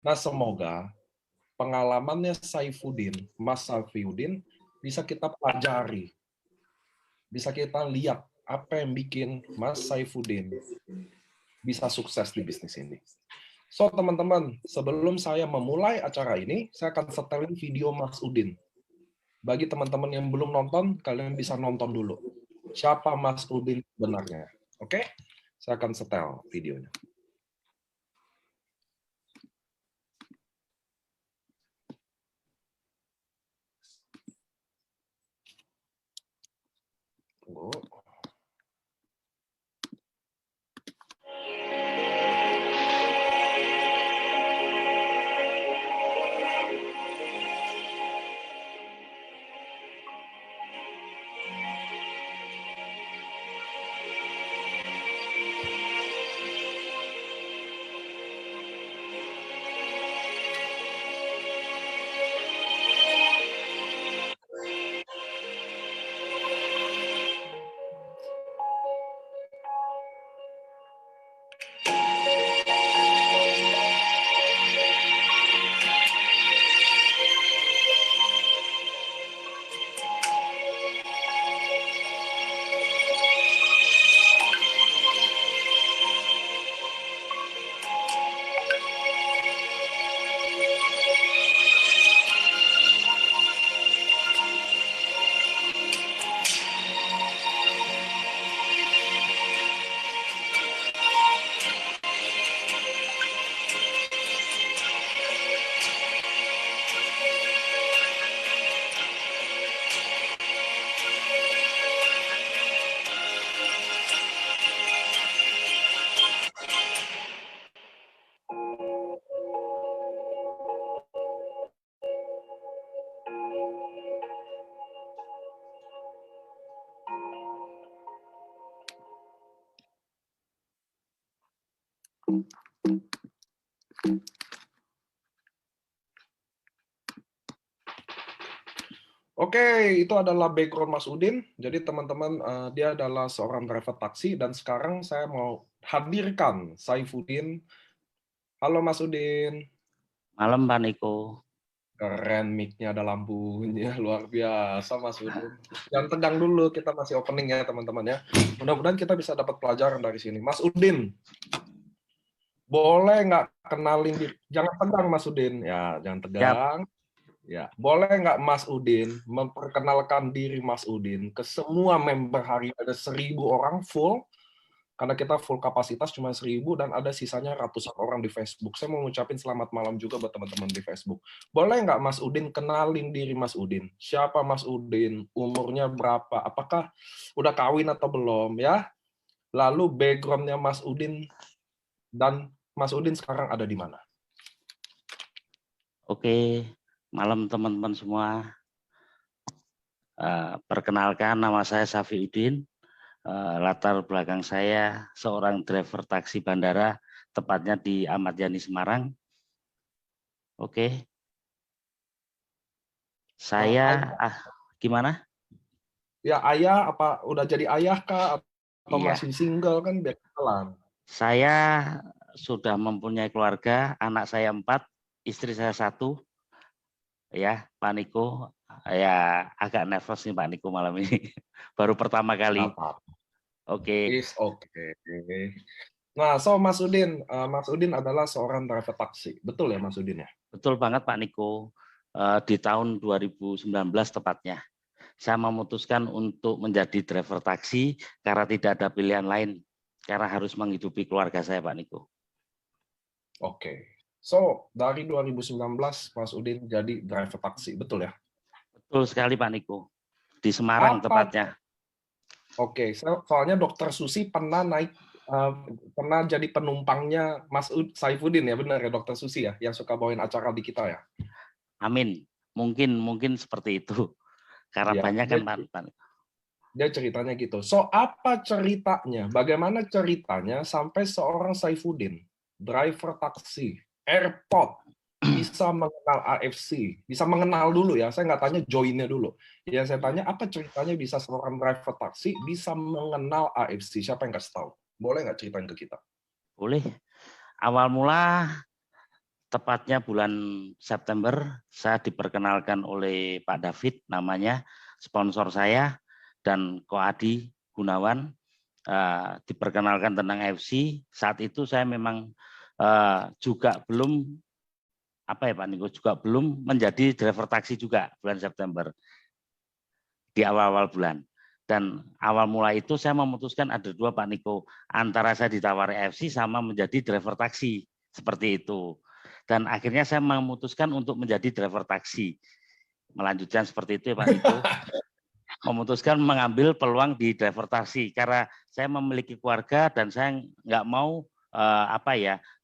Nah, semoga pengalamannya Mas Saifuddin, bisa kita pelajari, bisa kita lihat apa yang bikin Mas Saifuddin bisa sukses di bisnis ini. So, teman-teman, sebelum saya memulai acara ini, saya akan setelin video Mas Udin. Bagi teman-teman yang belum nonton, kalian bisa nonton dulu. Siapa Mas Udin sebenarnya? Oke? Saya akan setel videonya. Tunggu. Oke, itu adalah background Mas Udin. Jadi teman-teman, dia adalah seorang driver taksi dan sekarang saya mau hadirkan Saifuddin. Halo Mas Udin. Malam Pak Niko. Keren mic-nya, ada lampunya, luar biasa Mas Udin. Jangan tegang dulu, kita masih opening ya teman-teman ya. Mudah-mudahan kita bisa dapat pelajaran dari sini. Mas Udin, boleh nggak kenalin diri? Jangan tegang Mas Udin. Ya, jangan Siap. tegang. Ya, boleh nggak Mas Udin memperkenalkan diri Mas Udin ke semua member hari ada 1.000 orang full, karena kita full kapasitas cuma 1.000 dan ada sisanya ratusan orang di Facebook. Saya mau ngucapin selamat malam juga buat teman-teman di Facebook. Boleh nggak Mas Udin kenalin diri Mas Udin? Siapa Mas Udin? Umurnya berapa? Apakah udah kawin atau belum ya? Lalu backgroundnya Mas Udin dan Mas Udin sekarang ada di mana? Oke, malam teman-teman semua. Perkenalkan, nama saya Safiuddin. Latar belakang saya seorang driver taksi bandara, tepatnya di Ahmad Yani Semarang. Oke, saya gimana? Ya ayah, apa udah jadi ayah kah atau Iya, masih single kan biar kenalan. saya sudah mempunyai keluarga, anak saya 4, istri saya 1. Ya, Pak Niko. Ya, agak nervous nih Pak Niko malam ini. Baru pertama kali. Apa? Oke. Is oke. Nah, so Mas Udin adalah seorang driver taksi, betul ya Mas Udin ya? Betul banget Pak Niko. Di tahun 2019 tepatnya, saya memutuskan untuk menjadi driver taksi karena tidak ada pilihan lain, karena harus menghidupi keluarga saya Pak Niko. Oke. So, dari 2019 Mas Udin jadi driver taksi, betul ya? Betul sekali Pak Niko. Di Semarang Apa? tepatnya. Oke, soalnya Dokter Susi pernah jadi penumpangnya Mas Saifuddin ya, benar ya Dokter Susi ya, yang suka bawain acara di kita ya? Amin. Mungkin seperti itu. Karena Iya, banyak kan Pak. dia ceritanya gitu. So, apa ceritanya? Bagaimana ceritanya sampai seorang Saifuddin, driver taksi, airport, bisa mengenal AFC? Bisa mengenal dulu ya, saya nggak tanya joinnya dulu. Yang saya tanya, apa ceritanya bisa seorang driver taksi bisa mengenal AFC? Siapa yang kasih tahu? Boleh nggak ceritain ke kita? Boleh. Awal mula tepatnya bulan September, saya diperkenalkan oleh Pak David, namanya sponsor saya, dan Ko Adi Gunawan, diperkenalkan tentang FC. Saat itu saya memang juga belum Pak Niko, juga belum menjadi driver taksi juga bulan September, di awal-awal bulan. Dan awal mulai itu saya memutuskan ada dua Pak Niko, antara saya ditawari FC sama menjadi driver taksi, seperti itu. Dan akhirnya saya memutuskan untuk menjadi driver taksi. Melanjutkan seperti itu ya Pak Niko. Memutuskan mengambil peluang di driver taksi karena saya memiliki keluarga dan saya nggak mau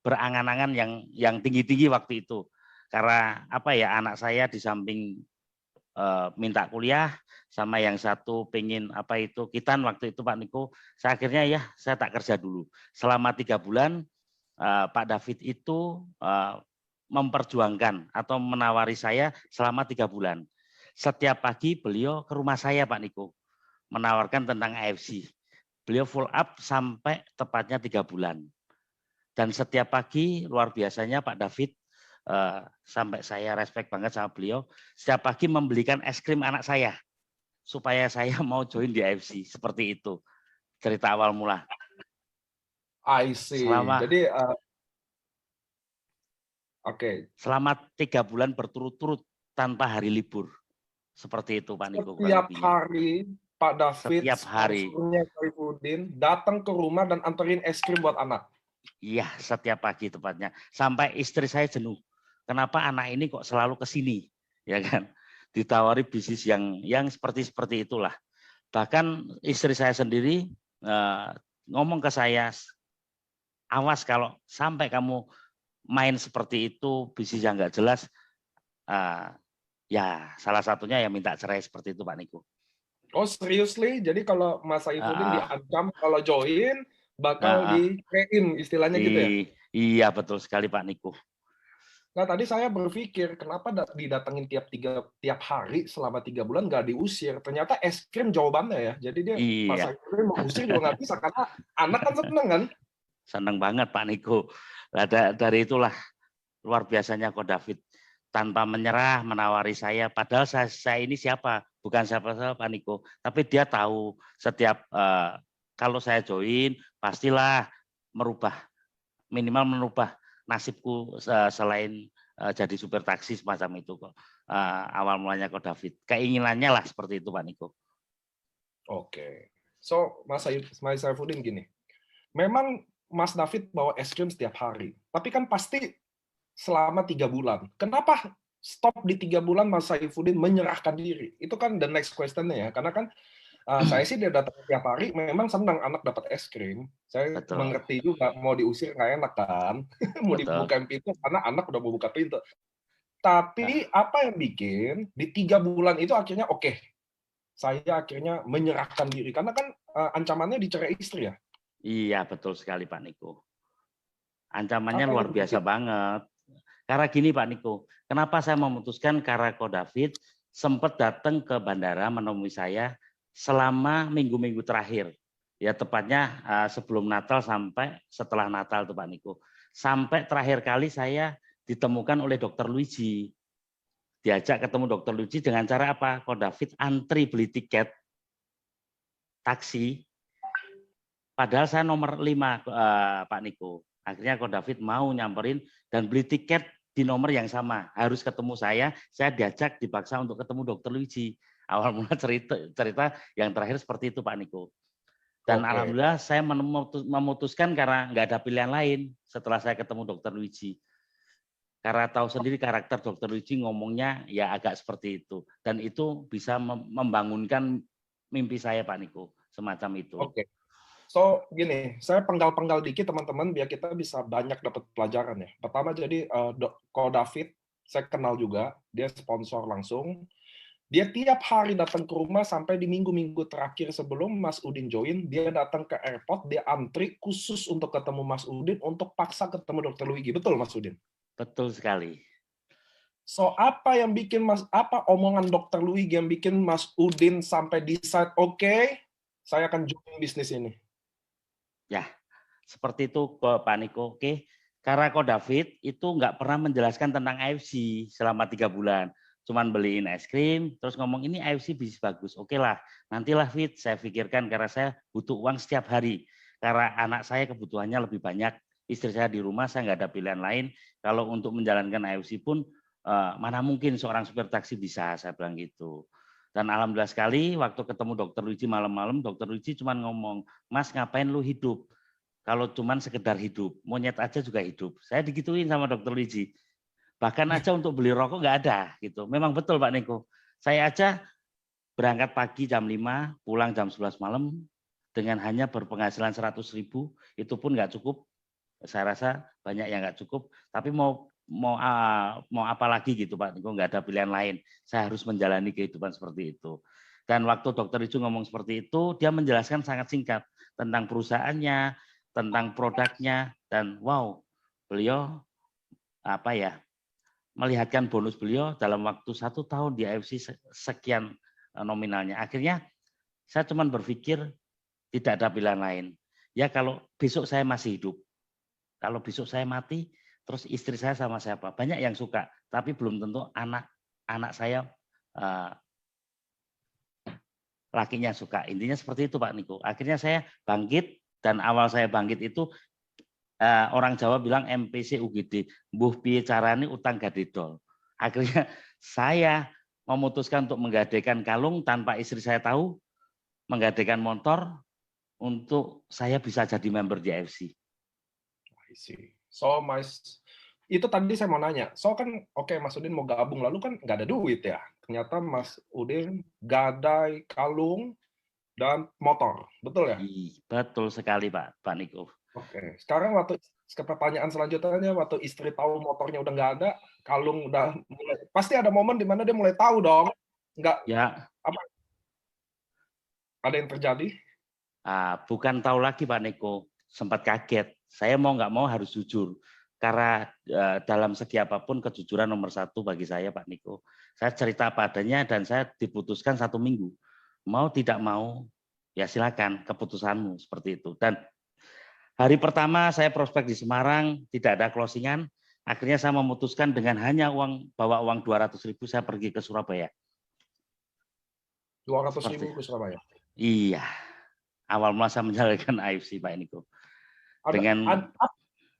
berangan-angan yang tinggi-tinggi waktu itu. Karena anak saya di samping minta kuliah, sama yang satu pengen kitan waktu itu Pak Niko, saya akhirnya saya tak kerja dulu. Selama 3 bulan Pak David itu memperjuangkan atau menawari saya selama 3 bulan. Setiap pagi beliau ke rumah saya Pak Niko, menawarkan tentang AFC. Beliau full up sampai tepatnya 3 bulan. Dan setiap pagi luar biasanya Pak David, sampai saya respect banget sama beliau, setiap pagi membelikan es krim anak saya supaya saya mau join di AFC. Seperti itu cerita awal mula. I see. Jadi selama 3 bulan berturut-turut tanpa hari libur. Seperti itu Pak Niko. Setiap hari Pak David, setiap hari Saifuddin datang ke rumah dan anterin es krim buat anak. Iya, setiap pagi tepatnya. Sampai istri saya jenuh. Kenapa anak ini kok selalu ke sini, ya kan? Ditawari bisnis yang seperti itulah. Bahkan istri saya sendiri ngomong ke saya, awas kalau sampai kamu main seperti itu, bisnis yang nggak jelas, ya salah satunya yang minta cerai seperti itu Pak Niko. Oh seriously? Jadi kalau Mas Saifuddin diancam kalau join bakal di-train istilahnya gitu ya? Iya betul sekali Pak Niko. Nah tadi saya berpikir kenapa didatengin tiap hari selama 3 bulan nggak diusir? Ternyata es krim jawabannya ya. Jadi dia Mas Saifuddin mau usir juga nggak bisa karena anak kan seneng kan? Seneng banget Pak Niko. Dari itulah luar biasanya Ko David, tanpa menyerah menawari saya. Padahal saya ini siapa? Bukan siapa-siapa Pak Niko. Tapi dia tahu setiap kalau saya join pastilah minimal merubah nasibku selain jadi supir taksi semacam itu kok. Awal mulanya Ko David. Keinginannya lah seperti itu Pak Niko. Oke. So Mas Saifuddin gini. Memang Mas David bawa es krim setiap hari. Tapi kan pasti selama 3 bulan. Kenapa stop di 3 bulan Mas Saifuddin menyerahkan diri? Itu kan the next question-nya ya. Karena kan saya sih dia datang tiap hari, memang senang anak dapat es krim. Saya mengerti juga mau diusir nggak enak kan. Mau dibukain pintu karena anak udah mau buka pintu. Tapi apa yang bikin di 3 bulan itu akhirnya saya akhirnya menyerahkan diri. Karena kan ancamannya dicerai istri ya? Iya, betul sekali Pak Niko. Ancamannya luar biasa banget. Karena gini Pak Niko, kenapa saya memutuskan karena Ko David sempat datang ke bandara menemui saya selama minggu-minggu terakhir. Ya tepatnya sebelum Natal sampai setelah Natal tuh Pak Niko. Sampai terakhir kali saya ditemukan oleh Dokter Luigi. Diajak ketemu Dokter Luigi dengan cara apa? Ko David antri beli tiket taksi. Padahal saya nomor 5 Pak Niko. Akhirnya Ko David mau nyamperin dan beli tiket di nomor yang sama. Harus ketemu saya diajak dipaksa untuk ketemu Dokter Luigi. Awal mula cerita yang terakhir seperti itu Pak Niko. Dan alhamdulillah saya memutuskan karena nggak ada pilihan lain setelah saya ketemu Dokter Luigi. Karena tahu sendiri karakter Dokter Luigi ngomongnya ya agak seperti itu. Dan itu bisa membangunkan mimpi saya Pak Niko. Semacam itu. Oke. So gini, saya penggal-penggal dikit teman-teman biar kita bisa banyak dapat pelajaran ya. Pertama jadi Ko David, saya kenal juga, dia sponsor langsung. Dia tiap hari datang ke rumah sampai di minggu-minggu terakhir sebelum Mas Udin join, dia datang ke airport, dia antri khusus untuk ketemu Mas Udin untuk paksa ketemu Dokter Luigi. Betul Mas Udin? Betul sekali. So apa yang bikin apa omongan Dokter Luigi yang bikin Mas Udin sampai decide saya akan join bisnis ini? Ya, seperti itu Pak Niko. Karena Ko David itu nggak pernah menjelaskan tentang AFC selama 3 bulan. Cuman beliin es krim, terus ngomong ini AFC bisnis bagus. Oke lah, nantilah Fit, saya pikirkan karena saya butuh uang setiap hari. Karena anak saya kebutuhannya lebih banyak, istri saya di rumah, saya nggak ada pilihan lain. Kalau untuk menjalankan AFC pun, mana mungkin seorang supir taksi bisa, saya bilang gitu. Dan alhamdulillah sekali, waktu ketemu Dokter Luigi malam-malam, Dokter Luigi cuma ngomong, Mas ngapain lu hidup? Kalau cuman sekedar hidup, monyet aja juga hidup. Saya digituin sama Dokter Liji. Bahkan aja untuk beli rokok nggak ada gitu. Memang betul Pak Niko. Saya aja berangkat pagi jam 5, pulang jam 11 malam dengan hanya berpenghasilan 100.000, itu pun nggak cukup. Saya rasa banyak yang nggak cukup. Tapi mau apa lagi gitu Pak Niko, nggak ada pilihan lain. Saya harus menjalani kehidupan seperti itu. Dan waktu Dokter Icu ngomong seperti itu, dia menjelaskan sangat singkat tentang perusahaannya, tentang produknya, dan wow, beliau melihatkan bonus beliau dalam waktu 1 tahun di AFC sekian nominalnya. Akhirnya saya cuma berpikir tidak ada pilihan lain. Ya kalau besok saya masih hidup, kalau besok saya mati, terus istri saya sama siapa? Banyak yang suka, tapi belum tentu anak saya lakinya suka. Intinya seperti itu Pak Niko. Akhirnya saya bangkit, dan awal saya bangkit itu orang Jawa bilang MPC UGD, mbuh piye carane utang gadedol. Akhirnya saya memutuskan untuk menggadaikan kalung tanpa istri saya tahu, menggadaikan motor untuk saya bisa jadi member di AFC. So itu tadi saya mau nanya. So kan oke, Mas Udin mau gabung, lalu kan nggak ada duit ya. Ternyata Mas Udin gadai kalung dan motor, betul ya? Betul sekali Pak Niko. Oke, sekarang waktu pertanyaan selanjutnya, waktu istri tahu motornya udah nggak ada, kalung udah mulai, pasti ada momen di mana dia mulai tahu dong, nggak ya. Apa? Ada yang terjadi? Bukan tahu lagi Pak Niko, sempat kaget. Saya mau nggak mau harus jujur. Karena dalam segi apapun kejujuran nomor 1 bagi saya Pak Niko. Saya cerita apa adanya dan saya diputuskan 1 minggu. Mau tidak mau, ya silakan keputusanmu seperti itu. Dan hari pertama saya prospek di Semarang, tidak ada closingan. Akhirnya saya memutuskan dengan hanya bawa uang 200.000 saya pergi ke Surabaya. 200.000 ke Surabaya? Iya. Awal mula saya menjalankan AFC Pak Niko. Dengan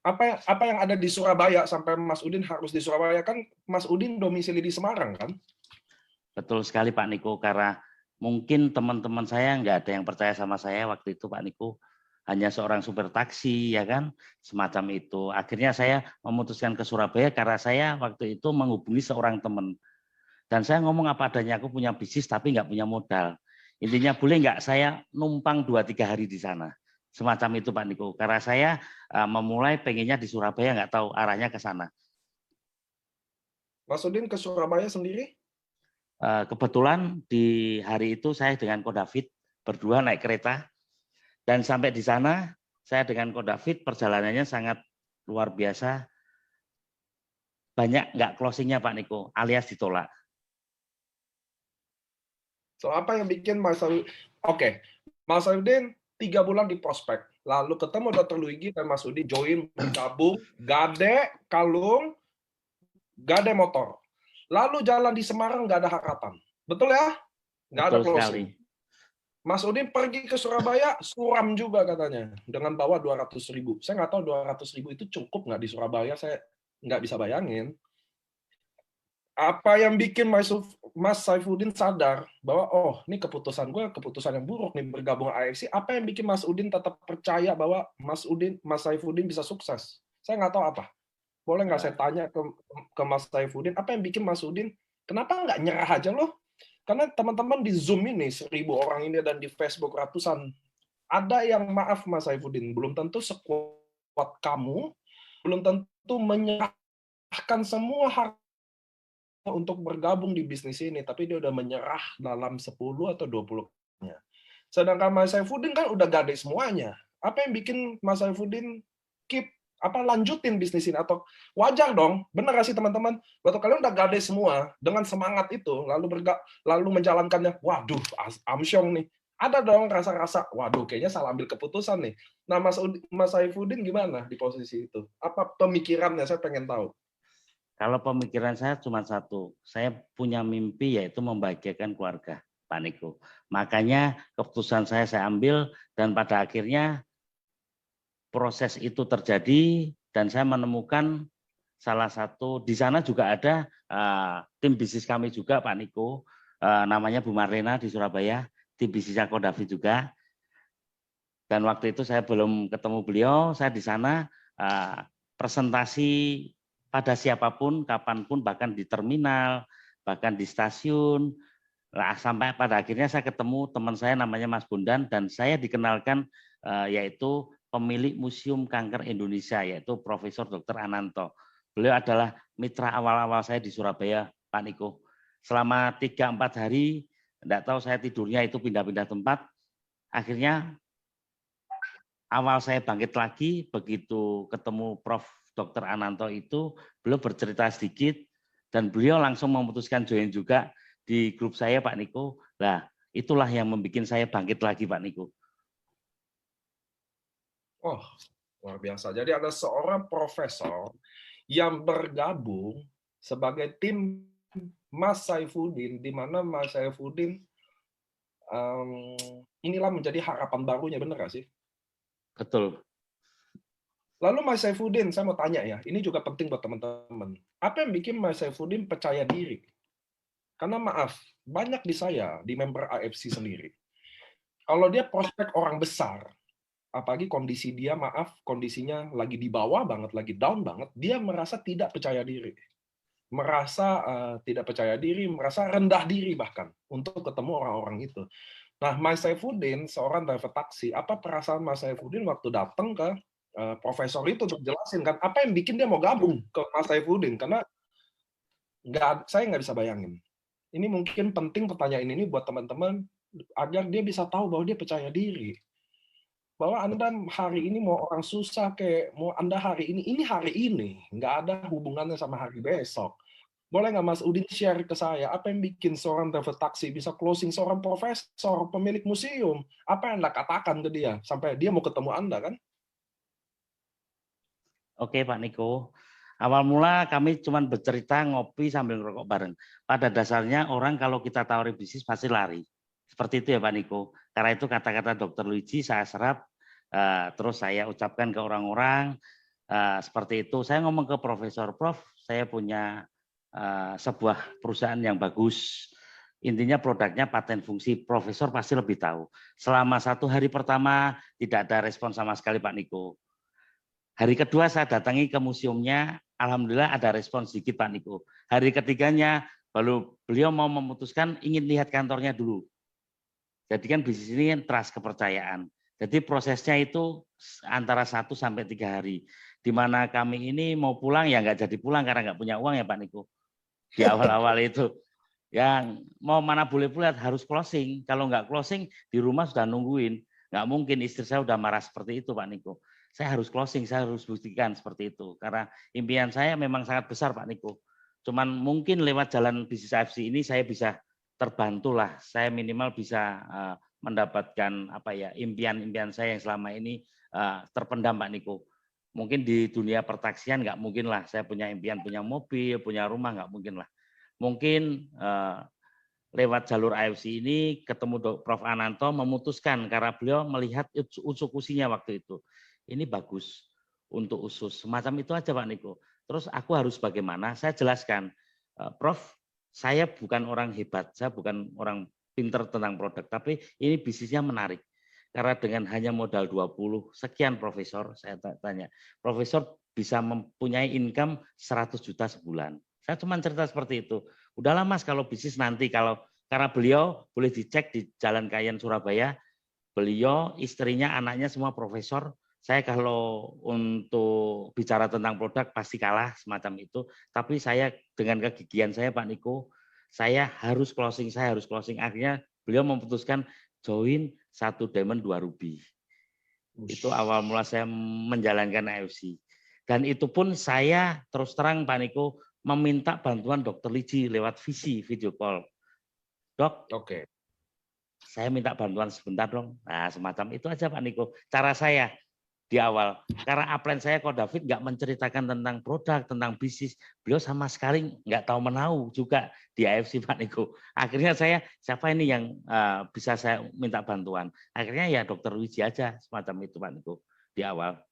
apa yang ada di Surabaya sampai Mas Udin harus di Surabaya, kan Mas Udin domisili di Semarang kan? Betul sekali Pak Niko, karena mungkin teman-teman saya nggak ada yang percaya sama saya waktu itu Pak Niko, hanya seorang supir taksi ya kan, semacam itu. Akhirnya saya memutuskan ke Surabaya karena saya waktu itu menghubungi seorang teman, dan saya ngomong apa adanya, aku punya bisnis tapi nggak punya modal. Intinya boleh nggak saya numpang 2-3 hari di sana, semacam itu Pak Niko. Karena saya memulai pengennya di Surabaya, nggak tahu arahnya ke sana. Mas Udin ke Surabaya sendiri? Kebetulan di hari itu saya dengan Ko David berdua naik kereta, dan sampai di sana saya dengan Ko David perjalanannya sangat luar biasa. Banyak nggak closingnya Pak Niko, alias ditolak. So apa yang bikin Mas Udin 3 bulan di prospek, lalu ketemu Dr. Luigi dan Mas Udin join, bergabung, gade kalung, gade motor. Lalu jalan di Semarang nggak ada harapan. Betul ya? Nggak ada closing. Mas Udin pergi ke Surabaya, suram juga katanya, dengan bawa 200.000. Saya nggak tahu 200.000 itu cukup nggak di Surabaya, saya nggak bisa bayangin. Apa yang bikin Mas Saifuddin sadar bahwa oh ini keputusan gue keputusan yang buruk nih bergabung AFC? Apa yang bikin Mas Udin tetap percaya bahwa Mas Saifuddin bisa sukses? Saya nggak tahu apa. Boleh nggak saya tanya ke Mas Saifuddin, apa yang bikin Mas Udin kenapa nggak nyerah aja loh? Karena teman-teman di Zoom ini 1.000 orang ini dan di Facebook ratusan, ada yang maaf Mas Saifuddin belum tentu sekuat kamu, belum tentu menyerahkan semua harta untuk bergabung di bisnis ini, tapi dia udah menyerah dalam 10 atau 20-nya. Sedangkan Mas Saifuddin kan udah gade semuanya. Apa yang bikin Mas Saifuddin lanjutin bisnis ini? Atau wajar dong, benar gak sih teman-teman? Waktu kalian udah gade semua dengan semangat itu, lalu menjalankannya, waduh, amsyong nih. ada dong rasa-rasa, waduh kayaknya salah ambil keputusan nih. Nah, Mas Saifuddin gimana di posisi itu? Apa pemikirannya? Saya pengen tahu. Kalau pemikiran saya cuma satu, saya punya mimpi yaitu membahagiakan keluarga, Pak Niko. Makanya keputusan saya ambil dan pada akhirnya proses itu terjadi dan saya menemukan salah satu di sana juga ada tim bisnis kami juga Pak Niko, namanya Bu Marlena di Surabaya, tim bisnisnya Kodafi juga. Dan waktu itu saya belum ketemu beliau, saya di sana presentasi pada siapapun, kapanpun, bahkan di terminal, bahkan di stasiun. Nah, sampai pada akhirnya saya ketemu teman saya namanya Mas Bondan dan saya dikenalkan yaitu pemilik Museum Kanker Indonesia yaitu Profesor Dr. Ananto. Beliau adalah mitra awal-awal saya di Surabaya, Pak Niko. Selama 3-4 hari, enggak tahu saya tidurnya itu pindah-pindah tempat. Akhirnya awal saya bangkit lagi, begitu ketemu Prof. Dr. Ananto itu, beliau bercerita sedikit, dan beliau langsung memutuskan join juga di grup saya, Pak Niko. Nah, itulah yang membuat saya bangkit lagi, Pak Niko. Oh, luar biasa. Jadi ada seorang profesor yang bergabung sebagai tim Mas Saifuddin, di mana Mas Saifuddin inilah menjadi harapan barunya, benar nggak sih? Betul. Lalu Mas Saifuddin, saya mau tanya ya, ini juga penting buat teman-teman. Apa yang bikin Mas Saifuddin percaya diri? Karena maaf, banyak di saya, di member AFC sendiri, kalau dia prospek orang besar, apalagi kondisi dia, maaf, kondisinya lagi di bawah banget, lagi down banget, dia merasa tidak percaya diri. Merasa tidak percaya diri, merasa rendah diri bahkan, untuk ketemu orang-orang itu. Nah, Mas Saifuddin, seorang driver taksi, apa perasaan Mas Saifuddin waktu datang ke profesor itu untuk jelasin kan apa yang bikin dia mau gabung ke Mas Saifuddin, karena saya nggak bisa bayangin. Ini mungkin penting pertanyaan ini buat teman-teman agar dia bisa tahu bahwa dia percaya diri. Bahwa Anda hari ini mau orang susah kayak mau Anda hari ini, nggak ada hubungannya sama hari besok. Boleh nggak Mas Udin share ke saya apa yang bikin seorang driver taksi bisa closing seorang profesor pemilik museum? Apa yang Anda katakan ke dia sampai dia mau ketemu Anda kan? Oke, Pak Niko. Awal mula kami cuma bercerita ngopi sambil ngerokok bareng. Pada dasarnya orang kalau kita tawari bisnis pasti lari. Seperti itu ya Pak Niko. Karena itu kata-kata Dr. Luigi saya serap, terus saya ucapkan ke orang-orang, seperti itu. Saya ngomong ke Profesor, Prof, saya punya sebuah perusahaan yang bagus. Intinya produknya paten fungsi. Profesor pasti lebih tahu. Selama 1 hari pertama tidak ada respon sama sekali Pak Niko. Hari kedua saya datangi ke museumnya, alhamdulillah ada respon sedikit Pak Niko. Hari ketiganya baru beliau mau memutuskan ingin lihat kantornya dulu. Jadi kan bisnis ini kan trust, kepercayaan. Jadi prosesnya itu antara 1 sampai 3 hari. Di mana kami ini mau pulang ya nggak jadi pulang karena nggak punya uang ya Pak Niko. Di awal-awal itu. Yang mau mana boleh pulang harus closing. Kalau nggak closing di rumah sudah nungguin. Nggak mungkin istri saya udah marah seperti itu Pak Niko. Saya harus closing, saya harus buktikan seperti itu. Karena impian saya memang sangat besar Pak Niko. Cuman mungkin lewat jalan bisnis AFC ini saya bisa terbantulah. Saya minimal bisa mendapatkan apa ya impian-impian saya yang selama ini terpendam Pak Niko. Mungkin di dunia pertaksian nggak mungkin lah. Saya punya impian, punya mobil, punya rumah nggak mungkin lah. Mungkin lewat jalur AFC ini ketemu Prof. Ananto memutuskan karena beliau melihat usukusinya waktu itu. Ini bagus untuk usus. Semacam itu aja Pak Niko. Terus aku harus bagaimana? Saya jelaskan, Prof, saya bukan orang hebat, saya bukan orang pinter tentang produk, tapi ini bisnisnya menarik. Karena dengan hanya modal 20 sekian profesor, saya tanya, profesor bisa mempunyai income 100 juta sebulan. Saya cuma cerita seperti itu. Udahlah Mas, kalau bisnis nanti, karena beliau boleh dicek di Jalan Kayen Surabaya, beliau, istrinya, anaknya semua profesor. Saya kalau untuk bicara tentang produk pasti kalah semacam itu. Tapi saya dengan kegigihan saya Pak Niko, saya harus closing. Akhirnya beliau memutuskan join 1 diamond 2 ruby. Itu awal mula saya menjalankan AFC. Dan itu pun saya terus terang Pak Niko meminta bantuan Dr. Liji lewat video call. Dok, saya minta bantuan sebentar dong. Nah, semacam itu aja Pak Niko. Cara saya di awal. Karena upline saya Ko David nggak menceritakan tentang produk, tentang bisnis. Beliau sama sekali nggak tahu menahu juga di AFC Pak Niko. Akhirnya saya, siapa ini yang bisa saya minta bantuan? Akhirnya ya Dokter Wiji aja semacam itu Pak Niko di awal.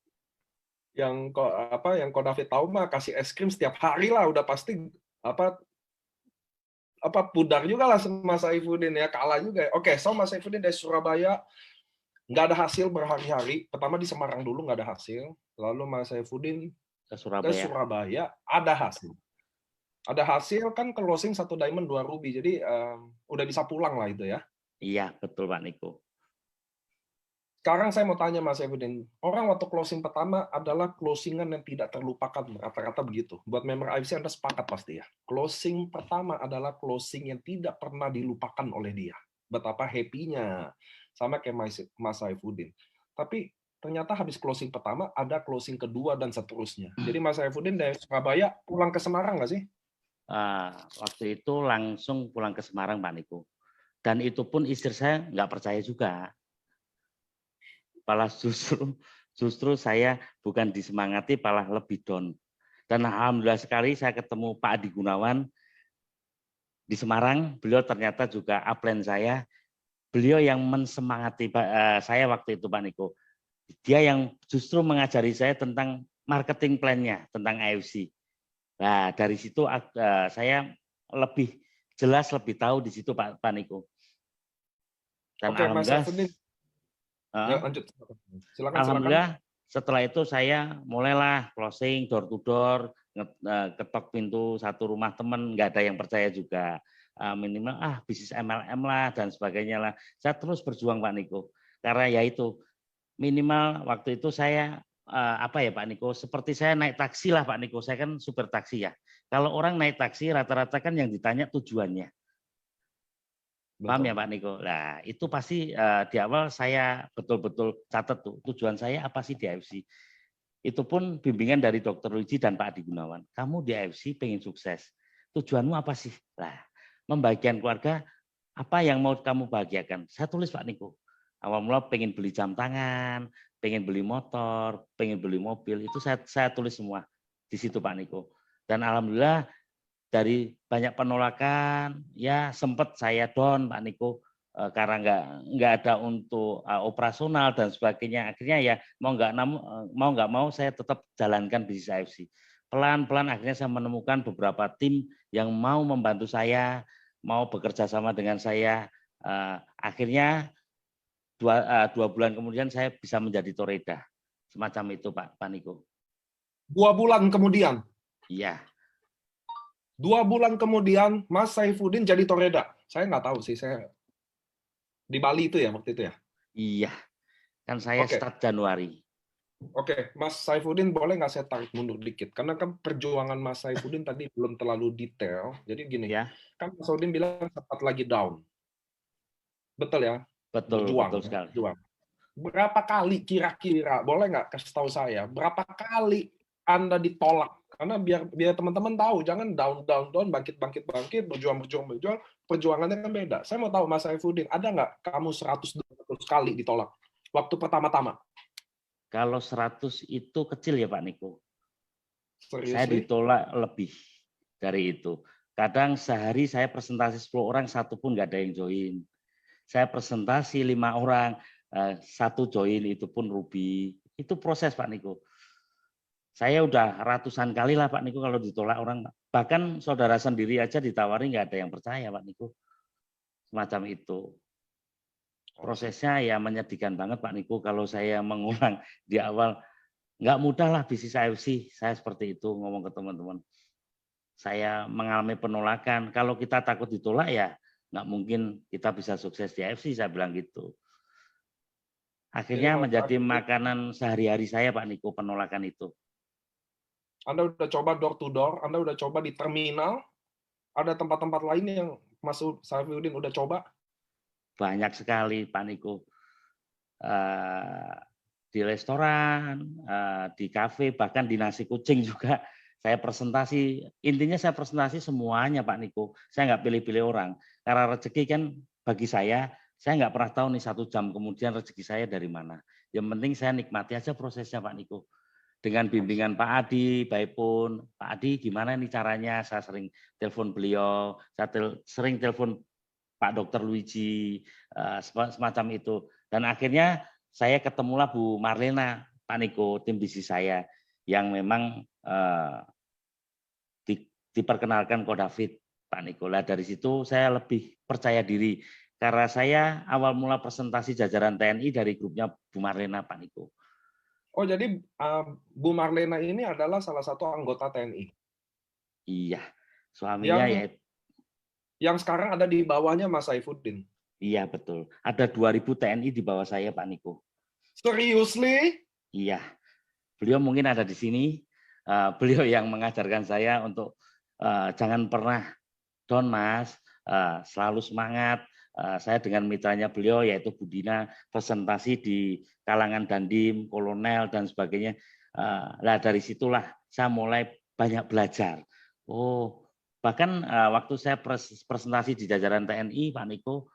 Yang kok David tahu mah kasih es krim setiap hari lah, udah pasti pudar juga lah sama Saifuddin ya, kalah juga. Oke, so Mas Saifuddin dari Surabaya nggak ada hasil berhari-hari. Pertama di Semarang dulu nggak ada hasil, lalu Mas Saifuddin Ke ke Surabaya. Surabaya ada hasil. Ada hasil kan closing 1 diamond 2 ruby, jadi udah bisa pulang lah itu ya. Iya betul Pak Niko. Sekarang saya mau tanya Mas Saifuddin, orang waktu closing pertama adalah closingan yang tidak terlupakan, rata-rata begitu. Buat member AFC Anda sepakat pasti ya. Closing pertama adalah closing yang tidak pernah dilupakan oleh dia. Betapa happy-nya, sama kayak Mas Saifuddin. Tapi ternyata habis closing pertama, ada closing kedua dan seterusnya. Jadi Mas Saifuddin dari Surabaya pulang ke Semarang nggak sih? Waktu itu langsung pulang ke Semarang Pak Niko. Dan itu pun istri saya nggak percaya juga. Malah justru saya bukan disemangati, malah lebih down. Dan alhamdulillah sekali saya ketemu Pak Adi Gunawan di Semarang. Beliau ternyata juga upline saya. Beliau yang mensemangati saya waktu itu Pak Niko. Dia yang justru mengajari saya tentang marketing plan-nya, tentang AFC. Nah dari situ saya lebih jelas, lebih tahu di situ Pak Niko. Dan Oke, Mas Saifuddin. Ya, lanjut. Silakan. Alhamdulillah setelah itu saya mulailah closing door to door, ketok pintu satu rumah teman, nggak ada yang percaya juga. Minimal bisnis MLM lah dan sebagainya lah. Saya terus berjuang Pak Niko. Karena ya itu minimal waktu itu saya Pak Niko, seperti saya naik taksi lah Pak Niko. Saya kan supir taksi ya. Kalau orang naik taksi rata-rata kan yang ditanya tujuannya. Paham ya Pak Niko? Nah itu pasti di awal saya betul-betul catat tuh tujuan saya apa sih di AFC. Itu pun bimbingan dari Dr. Wiji dan Pak Adi Gunawan. Kamu di AFC pengen sukses. Tujuanmu apa sih? Nah, membahagiakan keluarga, apa yang mau kamu bahagiakan? Saya tulis Pak Niko. Awal mula pengen beli jam tangan, pengen beli motor, pengen beli mobil. Itu saya tulis semua di situ Pak Niko. Dan alhamdulillah dari banyak penolakan, ya sempat saya down Pak Niko karena nggak ada untuk operasional dan sebagainya. Akhirnya ya mau nggak mau saya tetap jalankan bisnis AFC. Pelan-pelan akhirnya saya menemukan beberapa tim yang mau membantu saya, mau bekerja sama dengan saya. Akhirnya 2 bulan kemudian saya bisa menjadi Toreda. Semacam itu Pak Niko. 2 bulan kemudian? Iya. 2 bulan kemudian Mas Saifuddin jadi Toreda. Saya nggak tahu sih, saya di Bali itu ya waktu itu ya? Iya, kan saya start Januari. Oke, Mas Saifuddin boleh nggak saya tarik mundur dikit? Karena kan perjuangan Mas Saifuddin tadi belum terlalu detail. Jadi gini, kan Mas Saifuddin bilang sempat lagi down. Betul ya? Betul, betul sekali. Berapa kali kira-kira, boleh nggak kasih tahu saya, berapa kali Anda ditolak? Karena biar teman-teman tahu, jangan down, bangkit, berjuang, perjuangannya kan beda. Saya mau tahu Mas Saifuddin, ada nggak kamu 100-200 kali ditolak waktu pertama-tama? Kalau 100 itu kecil ya Pak Niko. Serius, saya ditolak lebih dari itu. Kadang sehari saya presentasi 10 orang, 1 pun nggak ada yang join. Saya presentasi 5 orang, 1 join, itu pun rugi. Itu proses Pak Niko. Saya udah ratusan kali lah Pak Niko kalau ditolak orang. Bahkan saudara sendiri aja ditawari nggak ada yang percaya Pak Niko. Semacam itu. Prosesnya ya menyedihkan banget Pak Niko kalau saya mengulang di awal. Nggak mudah lah bisnis AFC. Saya seperti itu ngomong ke teman-teman. Saya mengalami penolakan. Kalau kita takut ditolak ya nggak mungkin kita bisa sukses di AFC, saya bilang gitu. Akhirnya menjadi makanan sehari-hari saya Pak Niko, penolakan itu. Anda udah coba door to door, Anda udah coba di terminal, ada tempat-tempat lain yang Mas Saifuddin udah coba? Banyak sekali Pak Niko. Di restoran, di kafe, bahkan di nasi kucing juga saya presentasi. Intinya saya presentasi semuanya Pak Niko. Saya nggak pilih-pilih orang. Karena rezeki kan bagi saya Saya nggak pernah tahu nih 1 jam kemudian rezeki saya dari mana. Yang penting saya nikmati aja prosesnya Pak Niko. Dengan bimbingan Pak Adi, baik pun Pak Adi gimana nih caranya, saya sering telepon beliau, saya sering telepon Pak Dr. Luigi, semacam itu. Dan akhirnya saya ketemulah Bu Marlena, Pak Niko, tim bisnis saya, yang memang diperkenalkan Ko David, Pak Niko. Nah, dari situ saya lebih percaya diri, karena saya awal mula presentasi jajaran TNI dari grupnya Bu Marlena, Pak Niko. Oh, jadi Bu Marlena ini adalah salah satu anggota TNI? Iya, suaminya ya. Yang sekarang ada di bawahnya Mas Saifuddin? Iya, betul. Ada 2000 TNI di bawah saya, Pak Niko. Seriously? Iya. Beliau mungkin ada di sini. Beliau yang mengajarkan saya untuk jangan pernah down, Mas. Selalu semangat. Saya dengan mitranya beliau, yaitu Budina, presentasi di kalangan Dandim, Kolonel, dan sebagainya. Nah, dari situlah saya mulai banyak belajar. Oh, bahkan waktu saya presentasi di jajaran TNI, Pak Niko,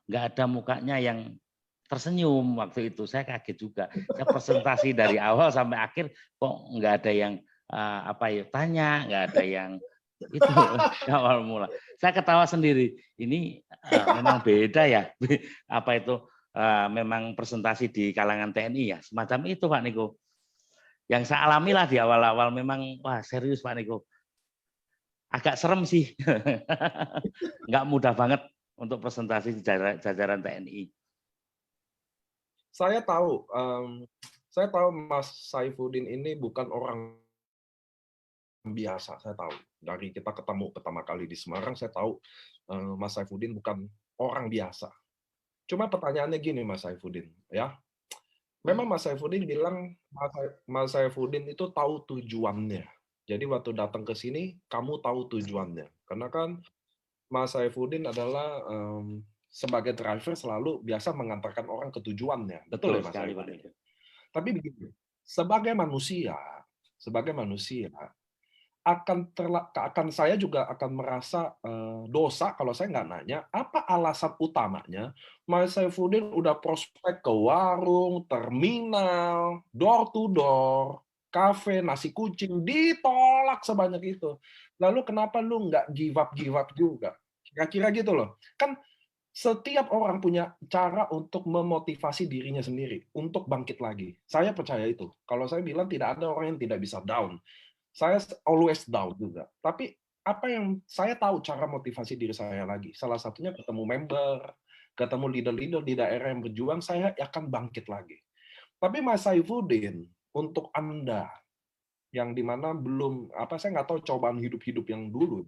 nggak ada mukanya yang tersenyum waktu itu. Saya kaget juga. Saya presentasi dari awal sampai akhir, kok nggak ada yang tanya, nggak ada yang itu awal mula. Saya ketawa sendiri. Ini memang beda ya. Apa itu memang presentasi di kalangan TNI ya. Semacam itu Pak Niko. Yang saya alami lah di awal-awal memang wah serius Pak Niko. Agak serem sih. Nggak mudah banget untuk presentasi di jajaran TNI. Saya tahu Mas Saifuddin ini bukan orang biasa, saya tahu. Dari kita ketemu pertama kali di Semarang, saya tahu Mas Saifuddin bukan orang biasa. Cuma pertanyaannya gini, Mas Saifuddin, ya. Memang Mas Saifuddin bilang Mas Saifuddin itu tahu tujuannya. Jadi waktu datang ke sini, kamu tahu tujuannya. Karena kan Mas Saifuddin adalah sebagai driver selalu biasa mengantarkan orang ke tujuannya. Betul ya Mas Saifuddin? Tapi begini, sebagai manusia akan saya juga akan merasa dosa kalau saya nggak nanya apa alasan utamanya Mas Saifuddin udah prospek ke warung, terminal, door to door, kafe, nasi kucing, ditolak sebanyak itu. Lalu kenapa lu nggak give up juga? Kira-kira gitu loh. Kan setiap orang punya cara untuk memotivasi dirinya sendiri untuk bangkit lagi. Saya percaya itu. Kalau saya bilang tidak ada orang yang tidak bisa down. Saya always down juga. Tapi apa yang saya tahu cara motivasi diri saya lagi. Salah satunya ketemu member, ketemu leader-leader di daerah yang berjuang, saya akan bangkit lagi. Tapi Mas Saifuddin, untuk Anda yang dimana belum saya nggak tahu cobaan hidup-hidup yang dulu.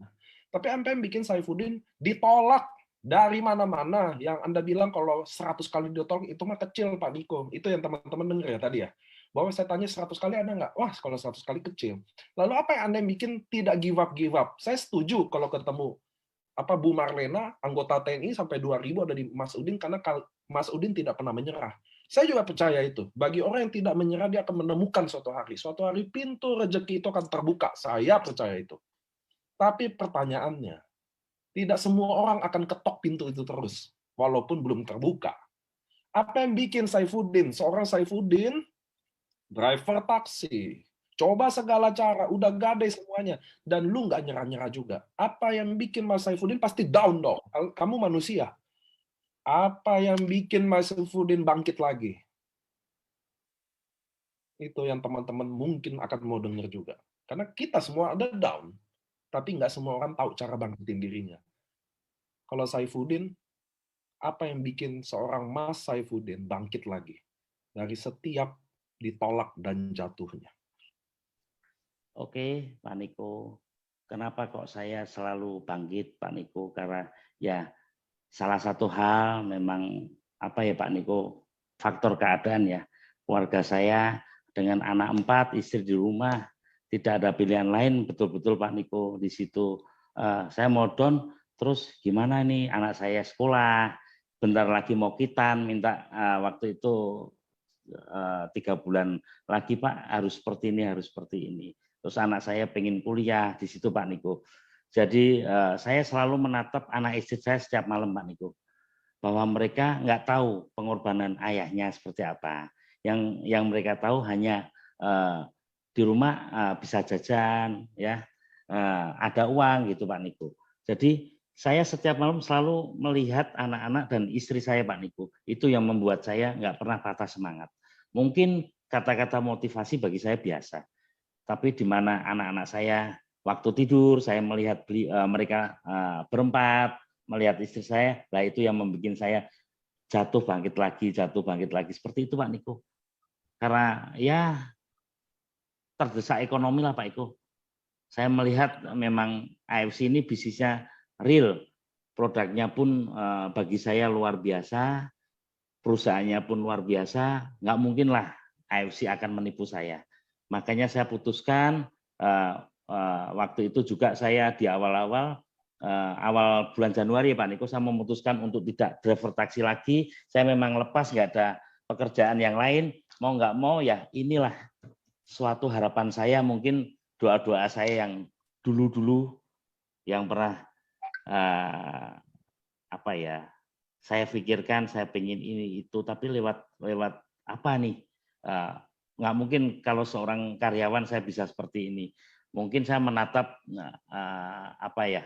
Tapi apa yang bikin Saifuddin ditolak dari mana-mana, yang Anda bilang kalau 100 kali ditolak itu mah kecil Pak Niko. Itu yang teman-teman dengar ya tadi ya. Bahwa saya tanya 100 kali ada nggak? Wah, kalau 100 kali kecil. Lalu apa yang Anda yang bikin tidak give up? Saya setuju kalau ketemu Bu Marlena, anggota TNI sampai 2000 ada di Mas Udin karena Mas Udin tidak pernah menyerah. Saya juga percaya itu. Bagi orang yang tidak menyerah, dia akan menemukan suatu hari. Suatu hari pintu rezeki itu akan terbuka. Saya percaya itu. Tapi pertanyaannya, tidak semua orang akan ketok pintu itu terus, walaupun belum terbuka. Apa yang bikin seorang Saifuddin, driver taksi, coba segala cara, udah gadai semuanya, dan lu nggak nyerah-nyerah juga. Apa yang bikin Mas Saifuddin pasti down dong. Kamu manusia. Apa yang bikin Mas Saifuddin bangkit lagi? Itu yang teman-teman mungkin akan mau dengar juga. Karena kita semua ada down, tapi nggak semua orang tahu cara bangkitin dirinya. Kalau Saifuddin, apa yang bikin seorang Mas Saifuddin bangkit lagi dari setiap ditolak dan jatuhnya? Oke, Pak Niko. Kenapa kok saya selalu bangkit, Pak Niko? Karena ya salah satu hal memang Pak Niko, faktor keadaan ya. Keluarga saya dengan anak 4, istri di rumah, tidak ada pilihan lain, betul-betul Pak Niko di situ. Saya mau down, terus gimana nih anak saya sekolah, bentar lagi mau kitan, minta waktu itu 3 bulan lagi Pak harus seperti ini. Terus anak saya pengen kuliah di situ Pak Niko. Jadi saya selalu menatap anak istri saya setiap malam Pak Niko. bahwa mereka nggak tahu pengorbanan ayahnya seperti apa. Yang mereka tahu hanya di rumah bisa jajan, ya, ada uang gitu Pak Niko. Jadi saya setiap malam selalu melihat anak-anak dan istri saya Pak Niko. Itu yang membuat saya nggak pernah patah semangat. Mungkin kata-kata motivasi bagi saya biasa, tapi di mana anak-anak saya waktu tidur, saya melihat mereka berempat, melihat istri saya, lah itu yang membuat saya jatuh bangkit lagi, seperti itu Pak Niko. Karena ya terdesak ekonomi lah Pak Iko. Saya melihat memang AFC ini bisnisnya real, produknya pun bagi saya luar biasa, perusahaannya pun luar biasa, nggak mungkin lah AFC akan menipu saya. Makanya saya putuskan waktu itu juga saya di awal bulan Januari Pak Niko, saya memutuskan untuk tidak driver taksi lagi. Saya memang lepas, nggak ada pekerjaan yang lain, mau nggak mau ya inilah suatu harapan saya, mungkin doa-doa saya yang dulu-dulu yang pernah apa ya, saya pikirkan, saya pengen ini itu, tapi lewat apa nih, nggak mungkin kalau seorang karyawan saya bisa seperti ini. Mungkin saya menatap apa ya,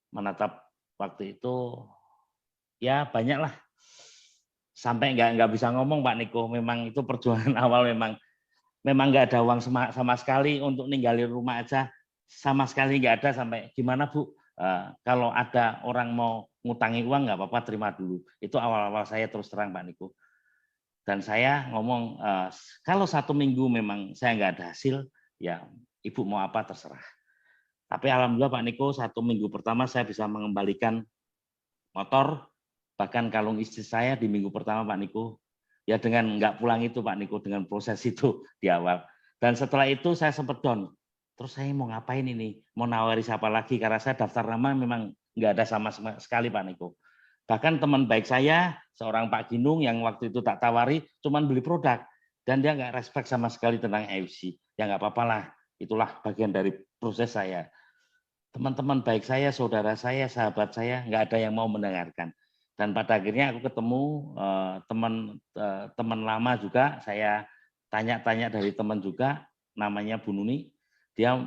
menatap waktu itu ya banyak lah, sampai nggak bisa ngomong Pak Niko. Memang itu perjuangan awal, memang nggak ada uang sama sekali untuk ninggalin rumah aja, sama sekali nggak ada. Sampai gimana Bu, kalau ada orang mau ngutangi uang nggak apa-apa, terima dulu. Itu awal-awal saya, terus terang Pak Niko. Dan saya ngomong, kalau 1 minggu memang saya nggak ada hasil, ya Ibu mau apa terserah. Tapi alhamdulillah Pak Niko, 1 minggu pertama saya bisa mengembalikan motor, bahkan kalung istri saya di minggu pertama Pak Niko. Ya dengan nggak pulang itu Pak Niko, dengan proses itu di awal. Dan setelah itu saya sempat down. Terus saya mau ngapain ini? Mau nawari siapa lagi? Karena saya daftar nama memang nggak ada sama sekali Pak Niko. Bahkan teman baik saya, seorang Pak Ginung yang waktu itu tak tawari, cuman beli produk. Dan dia nggak respect sama sekali tentang AFC. Ya nggak apa-apa lah, itulah bagian dari proses saya. Teman-teman baik saya, saudara saya, sahabat saya, nggak ada yang mau mendengarkan. Dan pada akhirnya aku ketemu teman lama juga, saya tanya-tanya dari teman juga, namanya Bu Nuni, dia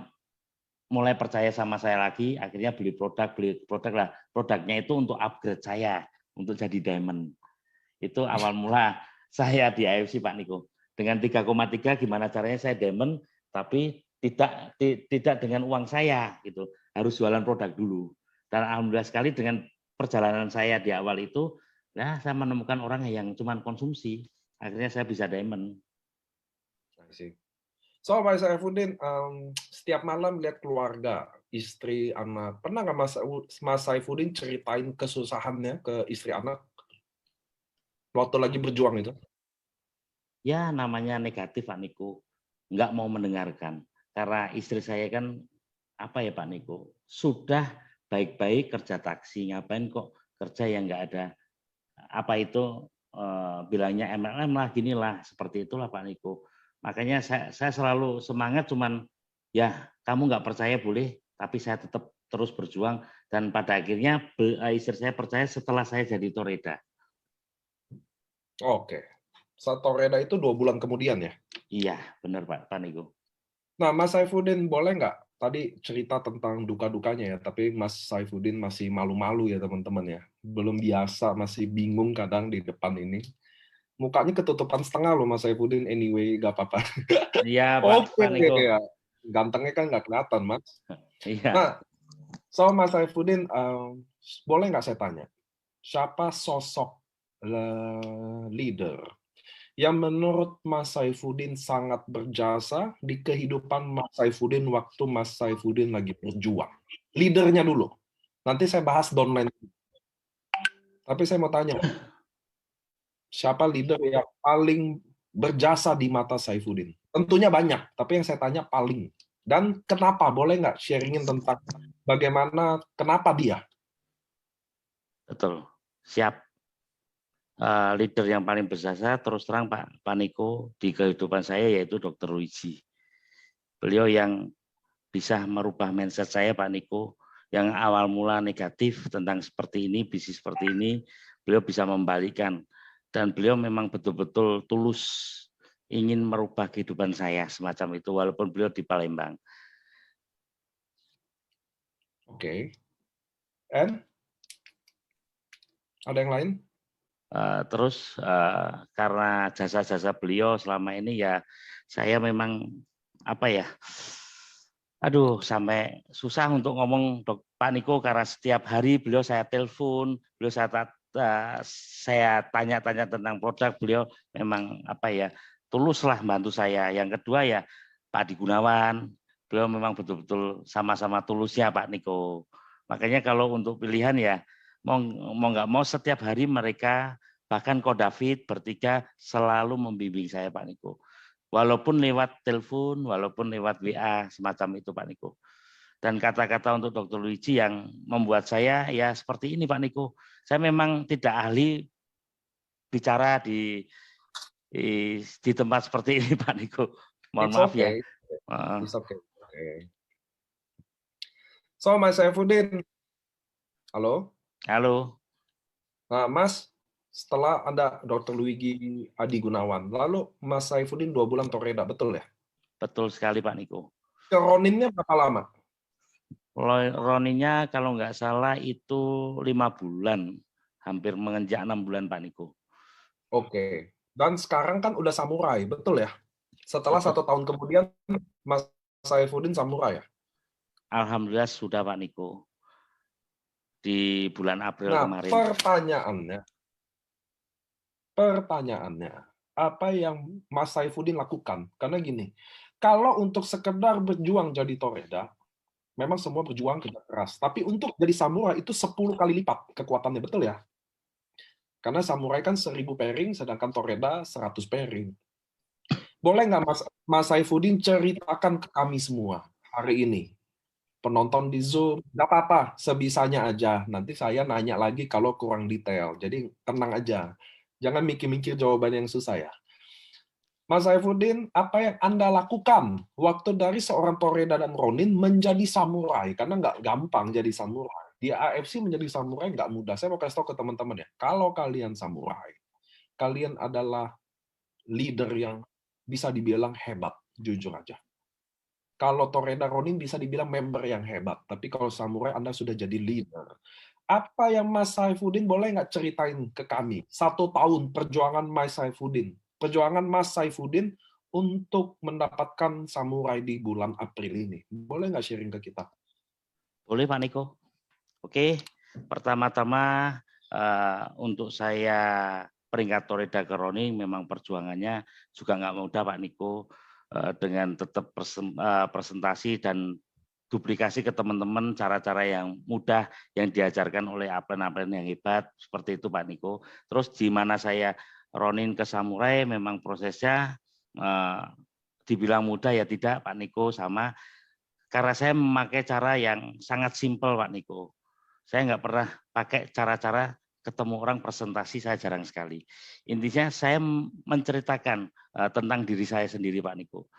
mulai percaya sama saya lagi, akhirnya beli produk lah. Produknya itu untuk upgrade saya, untuk jadi diamond. Itu awal mula saya di AFC Pak Niko. Dengan 3,3 gimana caranya saya diamond, tapi tidak dengan uang saya gitu, harus jualan produk dulu. Dan alhamdulillah sekali dengan perjalanan saya di awal itu, nah saya menemukan orang yang cuma konsumsi, akhirnya saya bisa diamond. So Mas Saifuddin, setiap malam lihat keluarga, istri, anak, pernah nggak Mas Saifuddin ceritain kesusahannya ke istri anak waktu lagi berjuang itu? Ya namanya negatif Pak Niko, nggak mau mendengarkan. Karena istri saya kan apa ya Pak Niko, sudah baik-baik kerja taksi, ngapain kok kerja yang nggak ada apa itu, bilangnya MLM lah, gini lah, seperti itulah Pak Niko. Makanya saya selalu semangat, cuman ya kamu nggak percaya boleh, tapi saya tetap terus berjuang, dan pada akhirnya istri saya percaya setelah saya jadi toreda. Oke. Toreda itu 2 bulan kemudian ya? Iya, benar Pak Niko. Nah, Mas Saifuddin boleh nggak tadi cerita tentang duka-dukanya ya, tapi Mas Saifuddin masih malu-malu ya teman-teman ya. Belum biasa, masih bingung kadang di depan ini. Mukanya ketutupan setengah loh Mas Saifuddin, anyway nggak apa-apa. Iya Oke Pak Niko. ya, gantengnya kan nggak kelihatan Mas. Iya. Nah, so Mas Saifuddin, boleh nggak saya tanya, siapa sosok leader yang menurut Mas Saifuddin sangat berjasa di kehidupan Mas Saifuddin waktu Mas Saifuddin lagi berjuang? Leadernya dulu. Nanti saya bahas downline. Tapi saya mau tanya, siapa leader yang paling berjasa di mata Saifuddin? Tentunya banyak, tapi yang saya tanya paling. Dan kenapa? Boleh nggak sharingin tentang bagaimana, kenapa dia? Betul, siap. Leader yang paling berjasa terus terang Pak Niko di kehidupan saya yaitu Dr. Luigi. Beliau yang bisa merubah mindset saya Pak Niko, yang awal mula negatif tentang seperti ini, bisnis seperti ini, beliau bisa membalikan. Dan beliau memang betul-betul tulus ingin merubah kehidupan saya semacam itu, walaupun beliau di Palembang. Oke. And ada yang lain? Terus karena jasa-jasa beliau selama ini ya saya memang apa ya, aduh sampai susah untuk ngomong Pak Niko, karena setiap hari beliau saya telepon, beliau saya tanya-tanya tentang produk, beliau memang apa ya, tuluslah bantu saya. Yang kedua ya Pak Adi Gunawan, beliau memang betul-betul sama-sama tulusnya Pak Niko. Makanya kalau untuk pilihan ya mau nggak mau setiap hari mereka, bahkan Ko David bertiga selalu membimbing saya Pak Niko. Walaupun lewat telepon, walaupun lewat WA, semacam itu Pak Niko. Dan kata-kata untuk Dr. Luigi yang membuat saya ya seperti ini Pak Niko. Saya memang tidak ahli bicara di tempat seperti ini Pak Niko. Mohon It's maaf ya. okay. It's okay. Okay. So, Mas Saifuddin, halo. Halo. Nah, Mas, setelah Anda Dr. Luigi Adi Gunawan, lalu Mas Saifuddin 2 bulan Toreda, betul ya? Betul sekali Pak Niko. Ke Roninnya berapa lama? Roninya kalau nggak salah itu 5 bulan, hampir menginjak 6 bulan Pak Niko. Oke. Dan sekarang kan udah samurai, betul ya? Setelah Betul. 1 tahun kemudian, Mas Saifuddin samurai ya? Alhamdulillah sudah Pak Niko. Di bulan April Nah, kemarin. pertanyaannya, apa yang Mas Saifuddin lakukan? Karena gini, kalau untuk sekedar berjuang jadi Toreda, memang semua berjuang kerja keras. Tapi untuk jadi samurai itu 10 kali lipat kekuatannya, betul ya? Karena samurai kan 1000 pairing, sedangkan Toreda 100 pairing. Boleh nggak Mas Saifuddin ceritakan ke kami semua hari ini? Penonton di Zoom, nggak apa-apa, sebisanya aja. Nanti saya nanya lagi kalau kurang detail. Jadi tenang aja. Jangan mikir-mikir jawaban yang susah ya. Mas Saifuddin, apa yang Anda lakukan waktu dari seorang Toreda dan Ronin menjadi samurai? Karena nggak gampang jadi samurai. Di AFC menjadi samurai nggak mudah. Saya mau kasih tahu ke teman-teman ya. Kalau kalian samurai, kalian adalah leader yang bisa dibilang hebat, jujur aja. Kalau Toreda Ronin bisa dibilang member yang hebat, tapi kalau samurai Anda sudah jadi leader. Apa yang Mas Saifuddin boleh nggak ceritain ke kami? 1 tahun perjuangan Mas Saifuddin. Perjuangan Mas Saifuddin untuk mendapatkan samurai di bulan April ini. Boleh nggak sharing ke kita? Boleh Pak Niko. Oke, pertama-tama untuk saya peringkat Toreda ke Ronin memang perjuangannya juga nggak mudah Pak Niko, dengan tetap presentasi dan duplikasi ke teman-teman cara-cara yang mudah yang diajarkan oleh atlet-atlet yang hebat seperti itu Pak Niko. Terus di mana saya Ronin ke samurai memang prosesnya dibilang mudah ya tidak Pak Niko, sama karena saya memakai cara yang sangat simpel Pak Niko. Saya nggak pernah pakai cara-cara ketemu orang presentasi, saya jarang sekali. Intinya saya menceritakan tentang diri saya sendiri Pak Niko.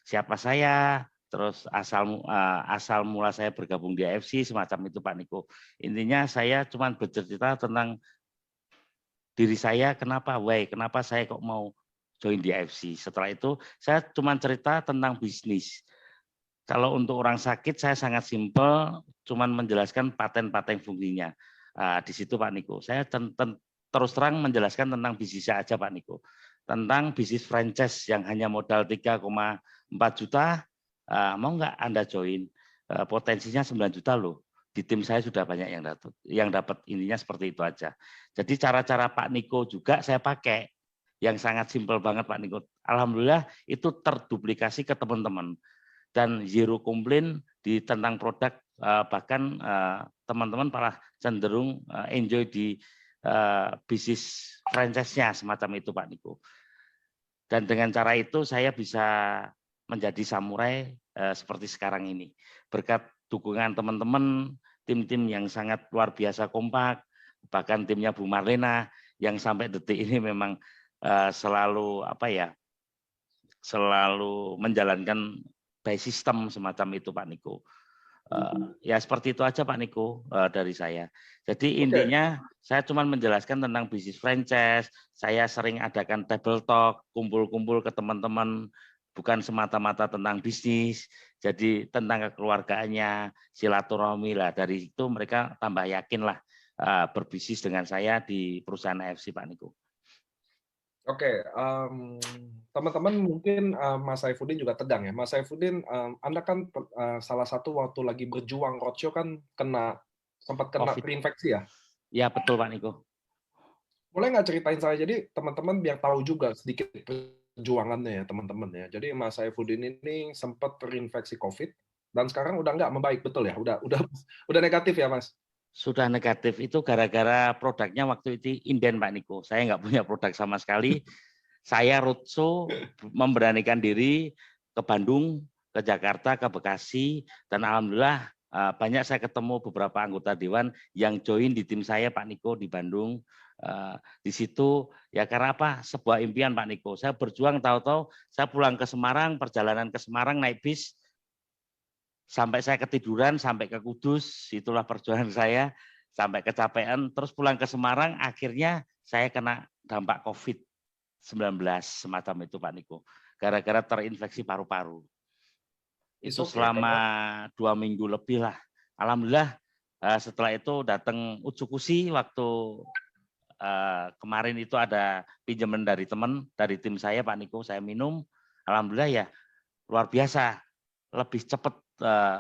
Siapa saya, terus asal mula saya bergabung di AFC, semacam itu Pak Niko. Intinya saya cuma bercerita tentang diri saya, kenapa saya kok mau join di AFC. Setelah itu saya cuma cerita tentang bisnis. Kalau untuk orang sakit saya sangat simpel, cuman menjelaskan paten-paten fungsinya. Di situ Pak Niko. Saya terus terang menjelaskan tentang bisnis aja Pak Niko. Tentang bisnis franchise yang hanya modal 3,4 juta, mau nggak Anda join? Potensinya 9 juta loh. Di tim saya sudah banyak yang dapat, intinya seperti itu aja. Jadi cara-cara Pak Niko juga saya pakai yang sangat simpel banget Pak Niko. Alhamdulillah itu terduplikasi ke teman-teman. Dan zero komplain di tentang produk, bahkan teman-teman malah cenderung enjoy di bisnis franchise-nya semacam itu Pak Niko. Dan dengan cara itu saya bisa menjadi samurai seperti sekarang ini. Berkat dukungan teman-teman, tim-tim yang sangat luar biasa kompak, bahkan timnya Bu Marlena yang sampai detik ini memang selalu selalu menjalankan by system semacam itu Pak Niko. Ya seperti itu aja Pak Niko dari saya. Jadi Oke. intinya saya cuma menjelaskan tentang bisnis franchise. Saya sering adakan table talk, kumpul-kumpul ke teman-teman, bukan semata-mata tentang bisnis. Jadi tentang kekeluargaannya, silaturahmi lah. Dari itu mereka tambah yakin lah berbisnis dengan saya di perusahaan AFC Pak Niko. Oke, teman-teman mungkin Mas Saifuddin juga tegang ya. Mas Saifuddin, Anda kan salah satu waktu lagi berjuang roadshow kan sempat kena COVID. terinfeksi ya? Ya betul Pak Niko. Boleh nggak ceritain saya? Jadi teman-teman biar tahu juga sedikit perjuangannya ya teman-teman ya. Jadi Mas Saifuddin ini sempat terinfeksi COVID dan sekarang udah nggak membaik, betul ya? Udah negatif ya Mas? Sudah negatif itu gara-gara produknya waktu itu inden Pak Niko. Saya nggak punya produk sama sekali. Saya roadshow memberanikan diri ke Bandung, ke Jakarta, ke Bekasi, dan alhamdulillah banyak saya ketemu beberapa anggota dewan yang join di tim saya Pak Niko di Bandung. Di situ ya karena apa? Sebuah impian Pak Niko. Saya berjuang tahu-tahu saya pulang ke Semarang, perjalanan ke Semarang naik bis sampai saya ketiduran, sampai ke Kudus, itulah perjuangan saya, sampai kecapean, terus pulang ke Semarang, akhirnya saya kena dampak COVID-19 semacam itu Pak Niko, gara-gara terinfeksi paru-paru. Itu selama 2 minggu lebih lah. Alhamdulillah setelah itu datang Utsukushi waktu kemarin itu ada pinjaman dari teman, dari tim saya Pak Niko, saya minum, alhamdulillah ya luar biasa, lebih cepat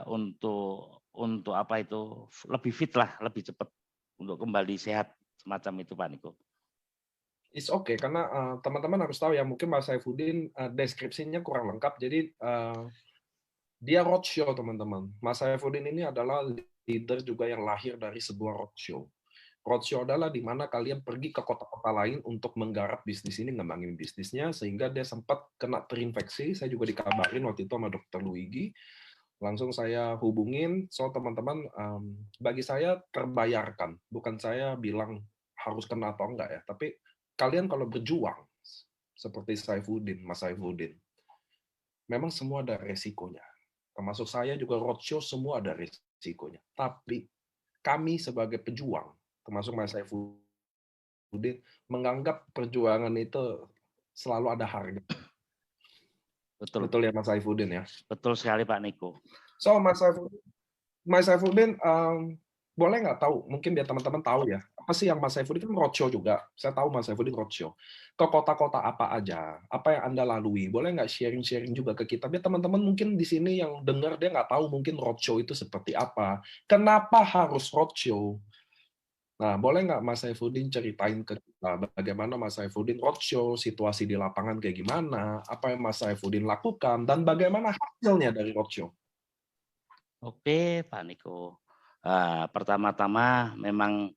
untuk apa itu lebih fit lah, lebih cepat untuk kembali sehat semacam itu Pak Niko. It's okay karena teman-teman harus tahu ya mungkin Mas Saifuddin deskripsinya kurang lengkap. Jadi dia roadshow teman-teman. Mas Saifuddin ini adalah leader juga yang lahir dari sebuah roadshow. Roadshow adalah di mana kalian pergi ke kota-kota lain untuk menggarap bisnis ini, ngembangin bisnisnya, sehingga dia sempat kena terinfeksi. Saya juga dikabarin waktu itu sama Dr. Luigi. Langsung saya hubungin, so teman-teman, bagi saya terbayarkan. Bukan saya bilang harus kena atau enggak ya, tapi kalian kalau berjuang, seperti Saifuddin, Mas Saifuddin, memang semua ada resikonya. Termasuk saya juga roadshow, semua ada resikonya. Tapi kami sebagai pejuang, termasuk Mas Saifuddin, menganggap perjuangan itu selalu ada harga. Betul. Betul ya Mas Saifuddin ya? Betul sekali Pak Niko. So Mas Saifuddin, boleh nggak tahu, mungkin biar teman-teman tahu ya, apa sih yang Mas Saifuddin kan roadshow juga. Saya tahu Mas Saifuddin roadshow. Ke kota-kota apa aja, apa yang Anda lalui, boleh nggak sharing-sharing juga ke kita, biar teman-teman mungkin di sini yang dengar dia nggak tahu mungkin roadshow itu seperti apa, kenapa harus roadshow. Nah, boleh nggak Mas Saifuddin ceritain ke kita bagaimana Mas Saifuddin roadshow, situasi di lapangan kayak gimana, apa yang Mas Saifuddin lakukan, dan bagaimana hasilnya dari roadshow? Oke Pak Niko. Pertama-tama memang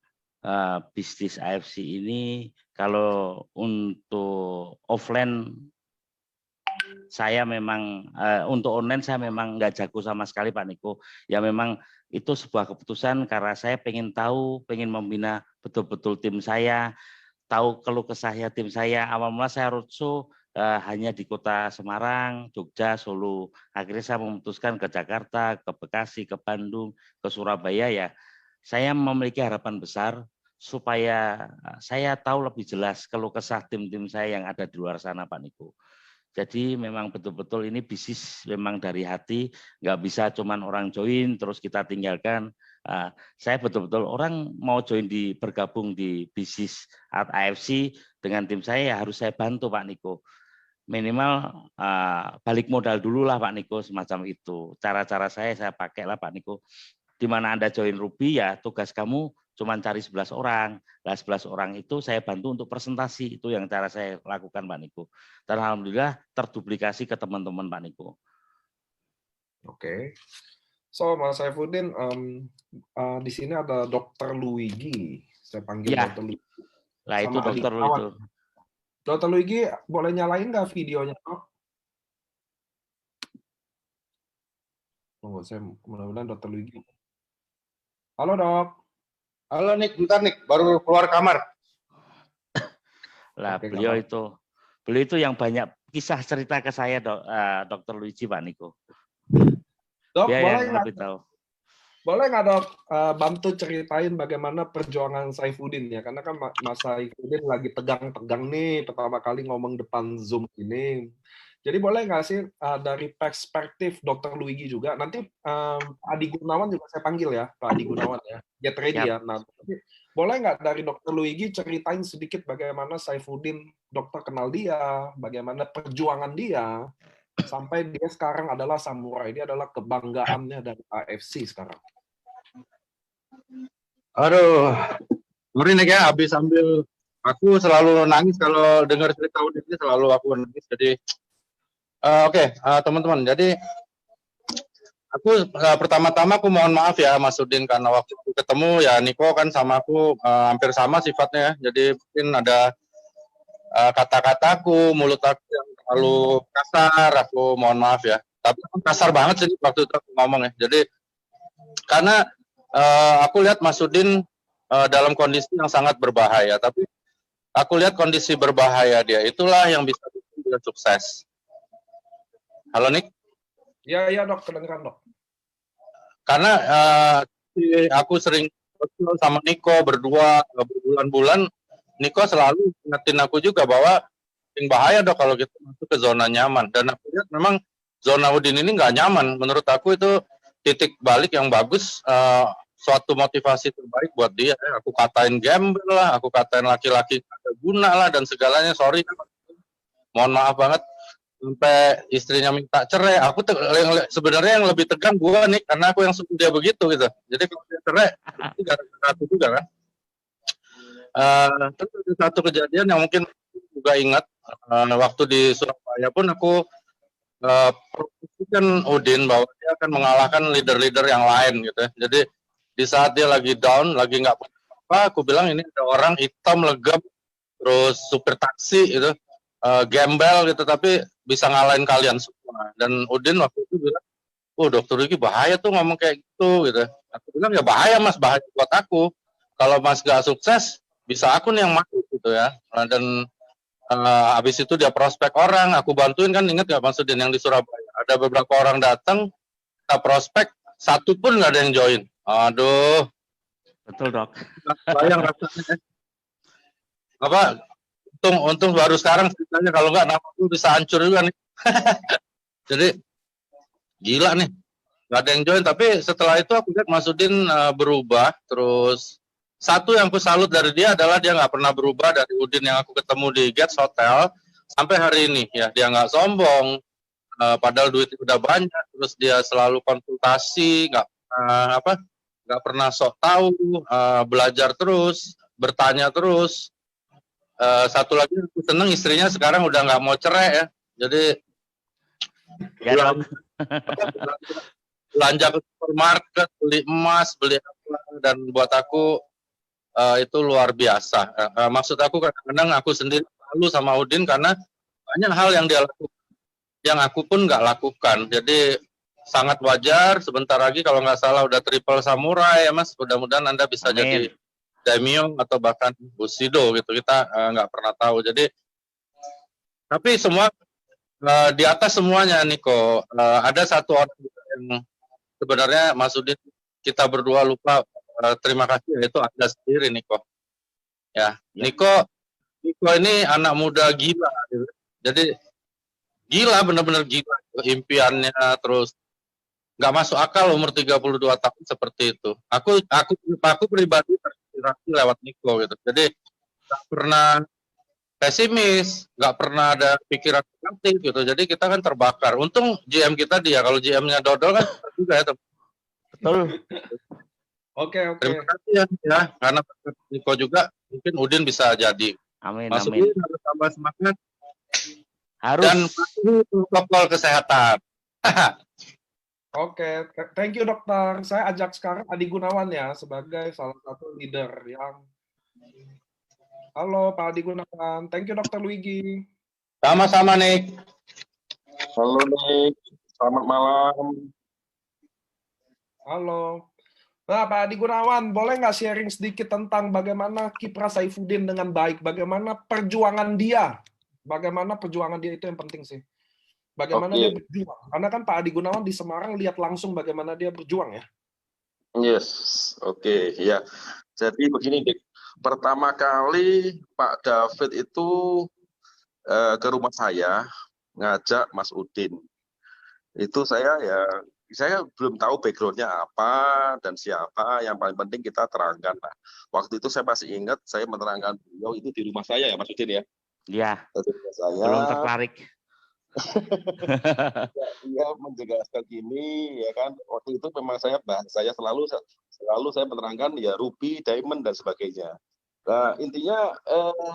bisnis AFC ini kalau untuk offline saya memang untuk online saya memang nggak jago sama sekali Pak Niko. Ya memang itu sebuah keputusan karena saya pengen tahu, pengen membina betul-betul tim saya, tahu keluh kesahnya tim saya. Awal mula saya roadshow hanya di kota Semarang, Jogja, Solo. Akhirnya saya memutuskan ke Jakarta, ke Bekasi, ke Bandung, ke Surabaya ya. Saya memiliki harapan besar supaya saya tahu lebih jelas keluh kesah tim-tim saya yang ada di luar sana Pak Niko. Jadi memang betul-betul ini bisnis memang dari hati, nggak bisa cuman orang join terus kita tinggalkan. Saya betul-betul orang mau join bergabung di bisnis AFC dengan tim saya ya harus saya bantu Pak Niko. Minimal balik modal dulu lah Pak Niko semacam itu. Cara-cara saya pakai lah Pak Niko. Di mana Anda join Ruby ya tugas kamu cuma cari 11 orang. Nah 11 orang itu saya bantu untuk presentasi. Itu yang cara saya lakukan Pak Niko. Dan alhamdulillah terduplikasi ke teman-teman Pak Niko. Oke. So Mas Saifuddin, di sini ada Dr. Luigi. Saya panggil Ya. Dr. Luigi. Lah itu dokter itu. Dr. Luigi, boleh nyalain nggak videonya? Tunggu, saya mudah-mudahan Dr. Luigi. Halo dok. Halo Nick, bentar Nick, baru keluar kamar. Lah oke, beliau itu yang banyak kisah cerita ke saya Dr. Luigi Pak Niko. Dok, dia boleh yang lebih tahu. Boleh nggak dok bantu ceritain bagaimana perjuangan Saifuddin ya? Karena kan Mas Saifuddin lagi tegang-tegang nih pertama kali ngomong depan Zoom ini. Jadi boleh nggak sih dari perspektif Dr. Luigi juga, nanti Pak Adi Gunawan juga saya panggil ya, Pak Adi Gunawan ya, get ready Siap. ya. Nah, boleh nggak dari Dr. Luigi ceritain sedikit bagaimana Saifuddin, dokter kenal dia, bagaimana perjuangan dia, sampai dia sekarang adalah samurai, dia adalah kebanggaannya dari AFC sekarang. Aduh, sorry nih ya, habis sambil aku selalu nangis kalau dengar cerita Udin ini, selalu aku nangis. Jadi, oke, teman-teman. Jadi, aku pertama-tama aku mohon maaf ya Mas Udin, karena waktu itu ketemu ya Niko kan sama aku hampir sama sifatnya. Jadi mungkin ada kata-kataku, mulut aku yang terlalu kasar. Aku mohon maaf ya. Tapi kasar banget sih waktu itu aku ngomong ya. Jadi karena aku lihat Mas Udin dalam kondisi yang sangat berbahaya, tapi aku lihat kondisi berbahaya dia itulah yang bisa bikin dia sukses. Halo Nick? Ya, ya dok, kedengeran dok. Karena aku sering sama Niko berdua berbulan-bulan, Niko selalu ingetin aku juga bahwa yang bahaya dok kalau kita masuk ke zona nyaman. Dan aku lihat memang zona Udin ini nggak nyaman. Menurut aku itu titik balik yang bagus, suatu motivasi terbaik buat dia. Aku katain gembel lah, aku katain laki-laki ada guna lah dan segalanya. Sorry, mohon maaf banget. Sampai istrinya minta cerai. Aku sebenarnya yang lebih tegang gua nih, karena aku yang suruh dia begitu gitu. Jadi kalau dia cerai, itu gara-gara aku juga kan. Terus ada satu kejadian yang mungkin juga ingat, waktu di Surabaya pun aku promosikan Udin bahwa dia akan mengalahkan leader-leader yang lain gitu ya. Jadi di saat dia lagi down, lagi nggak apa, aku bilang ini ada orang hitam legam, terus supir taksi gitu, gembel gitu, tapi bisa ngalahin kalian semua. Dan Udin waktu itu bilang, oh dokter Riki bahaya tuh ngomong kayak gitu gitu. Aku bilang ya bahaya mas, bahaya buat aku. Kalau mas gak sukses, bisa aku nih yang mati gitu ya. Dan habis itu dia prospek orang, aku bantuin kan, inget gak Mas Udin yang di Surabaya? Ada beberapa orang datang, kita prospek, satu pun nggak ada yang join. Aduh. Betul dok. Bayang rasanya. Apa? Untung baru sekarang ceritanya, kalau nggak nama aku bisa hancur juga nih. Jadi gila nih, nggak ada yang join. Tapi setelah itu aku lihat Mas Udin berubah. Terus satu yang aku salut dari dia adalah dia nggak pernah berubah dari Udin yang aku ketemu di Gates Hotel sampai hari ini ya. Dia nggak sombong, padahal duitnya udah banyak. Terus dia selalu konsultasi, nggak pernah sok tahu, belajar terus, bertanya terus. Satu lagi aku seneng istrinya sekarang udah nggak mau cerai ya. Jadi Ya dok. belanja ke supermarket, beli emas, beli apa, dan buat aku itu luar biasa. Maksud aku kadang-kadang aku sendiri malu sama Udin karena banyak hal yang dia lakukan yang aku pun nggak lakukan. Jadi sangat wajar. Sebentar lagi kalau nggak salah udah triple samurai ya mas. Mudah-mudahan Anda bisa Amin. jadi daimyo atau bahkan bushido gitu. Kita nggak pernah tahu. Jadi tapi semua di atas semuanya Niko, ada satu orang yang sebenarnya Mas Udin kita berdua lupa terima kasih, yaitu Anda sendiri Niko. Ya, Niko ini anak muda gila gitu. Jadi gila, benar-benar gila impiannya, terus nggak masuk akal umur 32 tahun seperti itu. Aku pribadi terinspirasi lewat Niko gitu. Jadi nggak pernah pesimis, nggak pernah ada pikiran negatif gitu. Jadi kita kan terbakar. Untung GM kita dia, kalau GM-nya dodol kan juga ya. Betul. Oke. Terima kasih ya, karena Niko juga mungkin Udin bisa jadi. Amin. Mas Amin. Udin harus tambah semangat. Harus. Dan patuhi protokol kesehatan. Oke, thank you dokter. Saya ajak sekarang Adi Gunawan ya sebagai salah satu leader yang. Halo Pak Adi Gunawan, thank you dokter Luigi. Sama-sama Nick. Halo Nick, selamat malam. Halo. Nah Pak Adi Gunawan, boleh nggak sharing sedikit tentang bagaimana kiprah Saifuddin dengan baik, bagaimana perjuangan dia, itu yang penting sih. Bagaimana dia berjuang. Karena kan Pak Adi Gunawan di Semarang lihat langsung bagaimana dia berjuang ya. Yes, oke, ya. Jadi begini, Dik. Pertama kali Pak David itu ke rumah saya ngajak Mas Udin. Itu saya belum tahu backgroundnya apa dan siapa. Yang paling penting kita terangkan. Nah, waktu itu saya masih ingat saya menerangkan beliau itu di rumah saya ya Mas Udin ya. Ya, Di rumah saya. belum tertarik. Dia menjelaskan gini ya kan, waktu itu memang saya selalu saya menerangkan ya ruby, diamond dan sebagainya. Nah intinya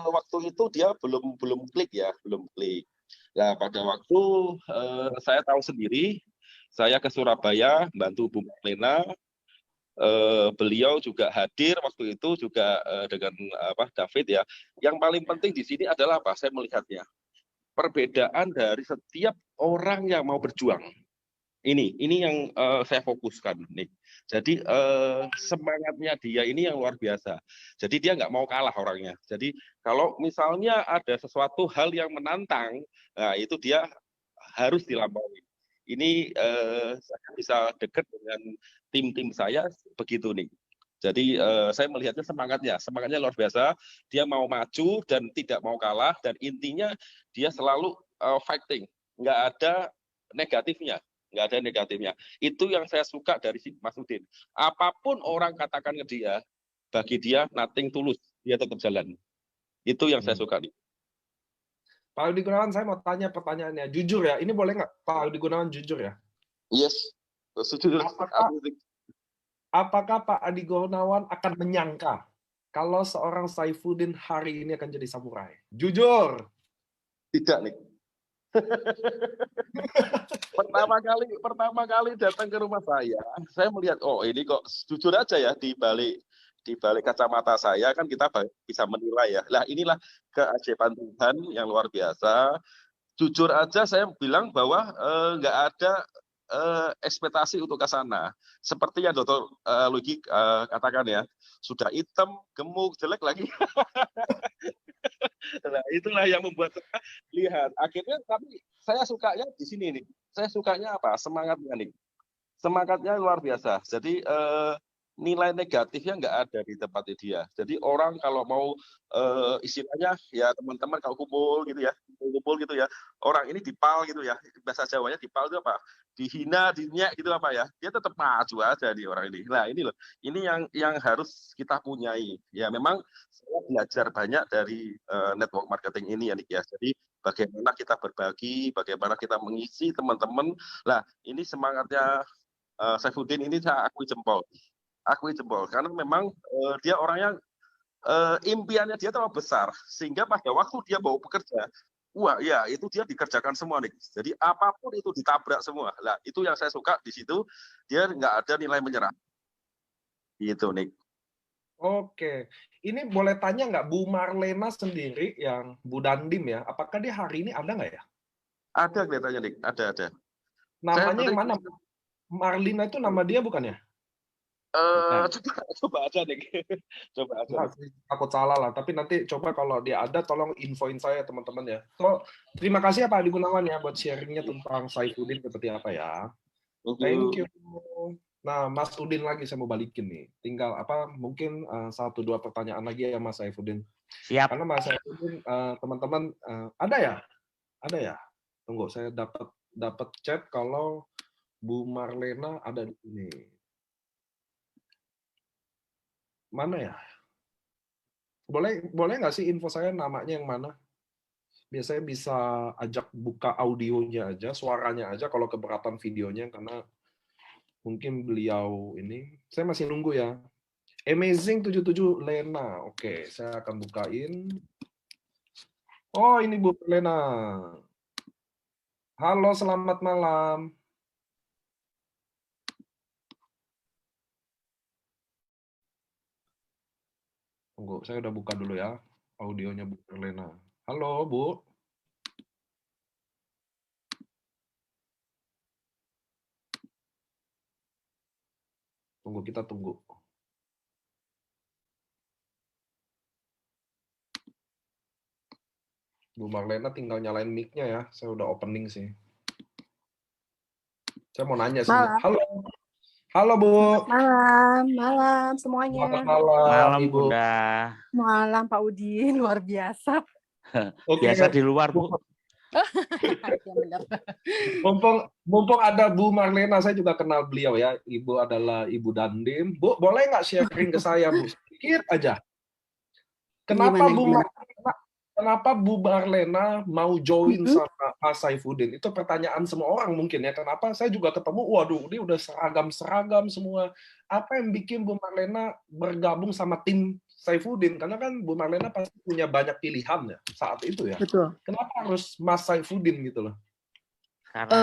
waktu itu dia belum klik ya, belum klik. Nah pada waktu saya tahu sendiri, saya ke Surabaya bantu Bu Marlena, beliau juga hadir waktu itu juga dengan David ya. Yang paling penting di sini adalah apa? Saya melihatnya perbedaan dari setiap orang yang mau berjuang. Ini yang saya fokuskan nih. Jadi semangatnya dia ini yang luar biasa. Jadi dia nggak mau kalah orangnya. Jadi kalau misalnya ada sesuatu hal yang menantang, nah itu dia harus dilampaui. Ini saya bisa dekat dengan tim-tim saya begitu nih. Jadi saya melihatnya semangatnya luar biasa. Dia mau maju dan tidak mau kalah dan intinya dia selalu fighting, nggak ada negatifnya. Nggak ada negatifnya. Itu yang saya suka dari si Mas Udin. Apapun orang katakan ke dia, bagi dia nothing tulus, dia tetap jalan. Itu yang saya suka nih. Pak Adi Gunawan, saya mau tanya pertanyaannya. Jujur ya, ini boleh nggak Pak Adi Gunawan jujur ya? Yes, setuju. Apakah Pak Adi Gunawan akan menyangka kalau seorang Saifuddin hari ini akan jadi samurai? Jujur. Tidak nih. pertama kali datang ke rumah saya melihat ini kok jujur aja ya di balik kacamata saya kan kita bisa menilai ya. Lah inilah keajaiban Tuhan yang luar biasa. Jujur aja saya bilang bahwa nggak ada ekspektasi untuk ke sana. Seperti yang Dr. Luigi katakan ya, sudah hitam, gemuk, jelek lagi. Nah, itulah yang membuat saya lihat. Akhirnya tapi saya sukanya di sini nih. Saya sukanya apa? Semangatnya nih. Semangatnya luar biasa. Jadi nilai negatifnya nggak ada di tempatnya dia. Jadi orang kalau mau istilahnya ya teman-teman kalau kumpul gitu ya, orang ini dipal gitu ya, bahasa Jawanya dipal itu apa? Dihina, dinyak gitu apa ya? Dia tetap maju aja di orang ini. Nah ini loh, ini yang harus kita punyai. Ya memang saya belajar banyak dari network marketing ini ya Nik ya. Jadi bagaimana kita berbagi, bagaimana kita mengisi teman-teman. Lah ini semangatnya Saifuddin ini saya akui jempol karena memang dia orangnya impiannya dia terlalu besar sehingga pada waktu dia mau bekerja wah ya itu dia dikerjakan semua nih jadi apapun itu ditabrak semua lah itu yang saya suka di situ dia nggak ada nilai menyerah gitu nih. Oke, ini boleh tanya nggak Bu Marlena sendiri yang Bu Dandim ya, apakah dia hari ini ada nggak ya? Ada kelihatannya nih ada Namanya yang mana? Marlina itu nama dia bukan ya? Coba aja nih coba aja Nah, takut salah lah, tapi nanti coba kalau dia ada tolong infoin saya teman-teman ya. So, terima kasih ya Pak Adi Gunawan ya buat sharingnya tentang Saifuddin seperti apa ya. Thank you. Nah, Mas Udin lagi saya mau balikin nih. Tinggal mungkin 1-2 pertanyaan lagi ya Mas Saifuddin. Siap. Karena Mas Saifuddin teman-teman ada ya? Ada ya? Tunggu, saya dapat chat kalau Bu Marlena ada di sini. Mana ya? Boleh nggak sih info saya namanya yang mana? Biasanya bisa ajak buka audionya aja, suaranya aja kalau keberatan videonya karena mungkin beliau ini saya masih nunggu ya. Amazing 77 Lena. Oke, saya akan bukain. Oh, ini Bu Lena. Halo, selamat malam. Tunggu, saya udah buka dulu ya audionya Bu Lena. Halo, Bu. Tunggu, kita tunggu. Bu Marlena tinggal nyalain mic-nya ya. Saya udah opening sih. Saya mau nanya sih. Malam. Halo. Halo Bu, Malam, malam selamat semuanya. malam Malam Ibu. Bunda. Malam Pak Udin, luar biasa. Oke, Biasa di luar Bu. Ya benar. mumpung ada Bu Marlena, saya juga kenal beliau ya. Ibu adalah Ibu Dandim. Bu, boleh nggak sharing ke saya Bu? Sedikit aja. Kenapa Gimana? Kenapa Bu Marlena mau join Mm-mm. sama Mas Saifuddin? Itu pertanyaan semua orang mungkin ya. Kenapa? Saya juga ketemu, waduh, ini udah seragam-seragam semua. Apa yang bikin Bu Marlena bergabung sama tim Saifuddin? Karena kan Bu Marlena pasti punya banyak pilihan ya saat itu ya. Betul. Kenapa harus Mas Saifuddin gitu loh? Karena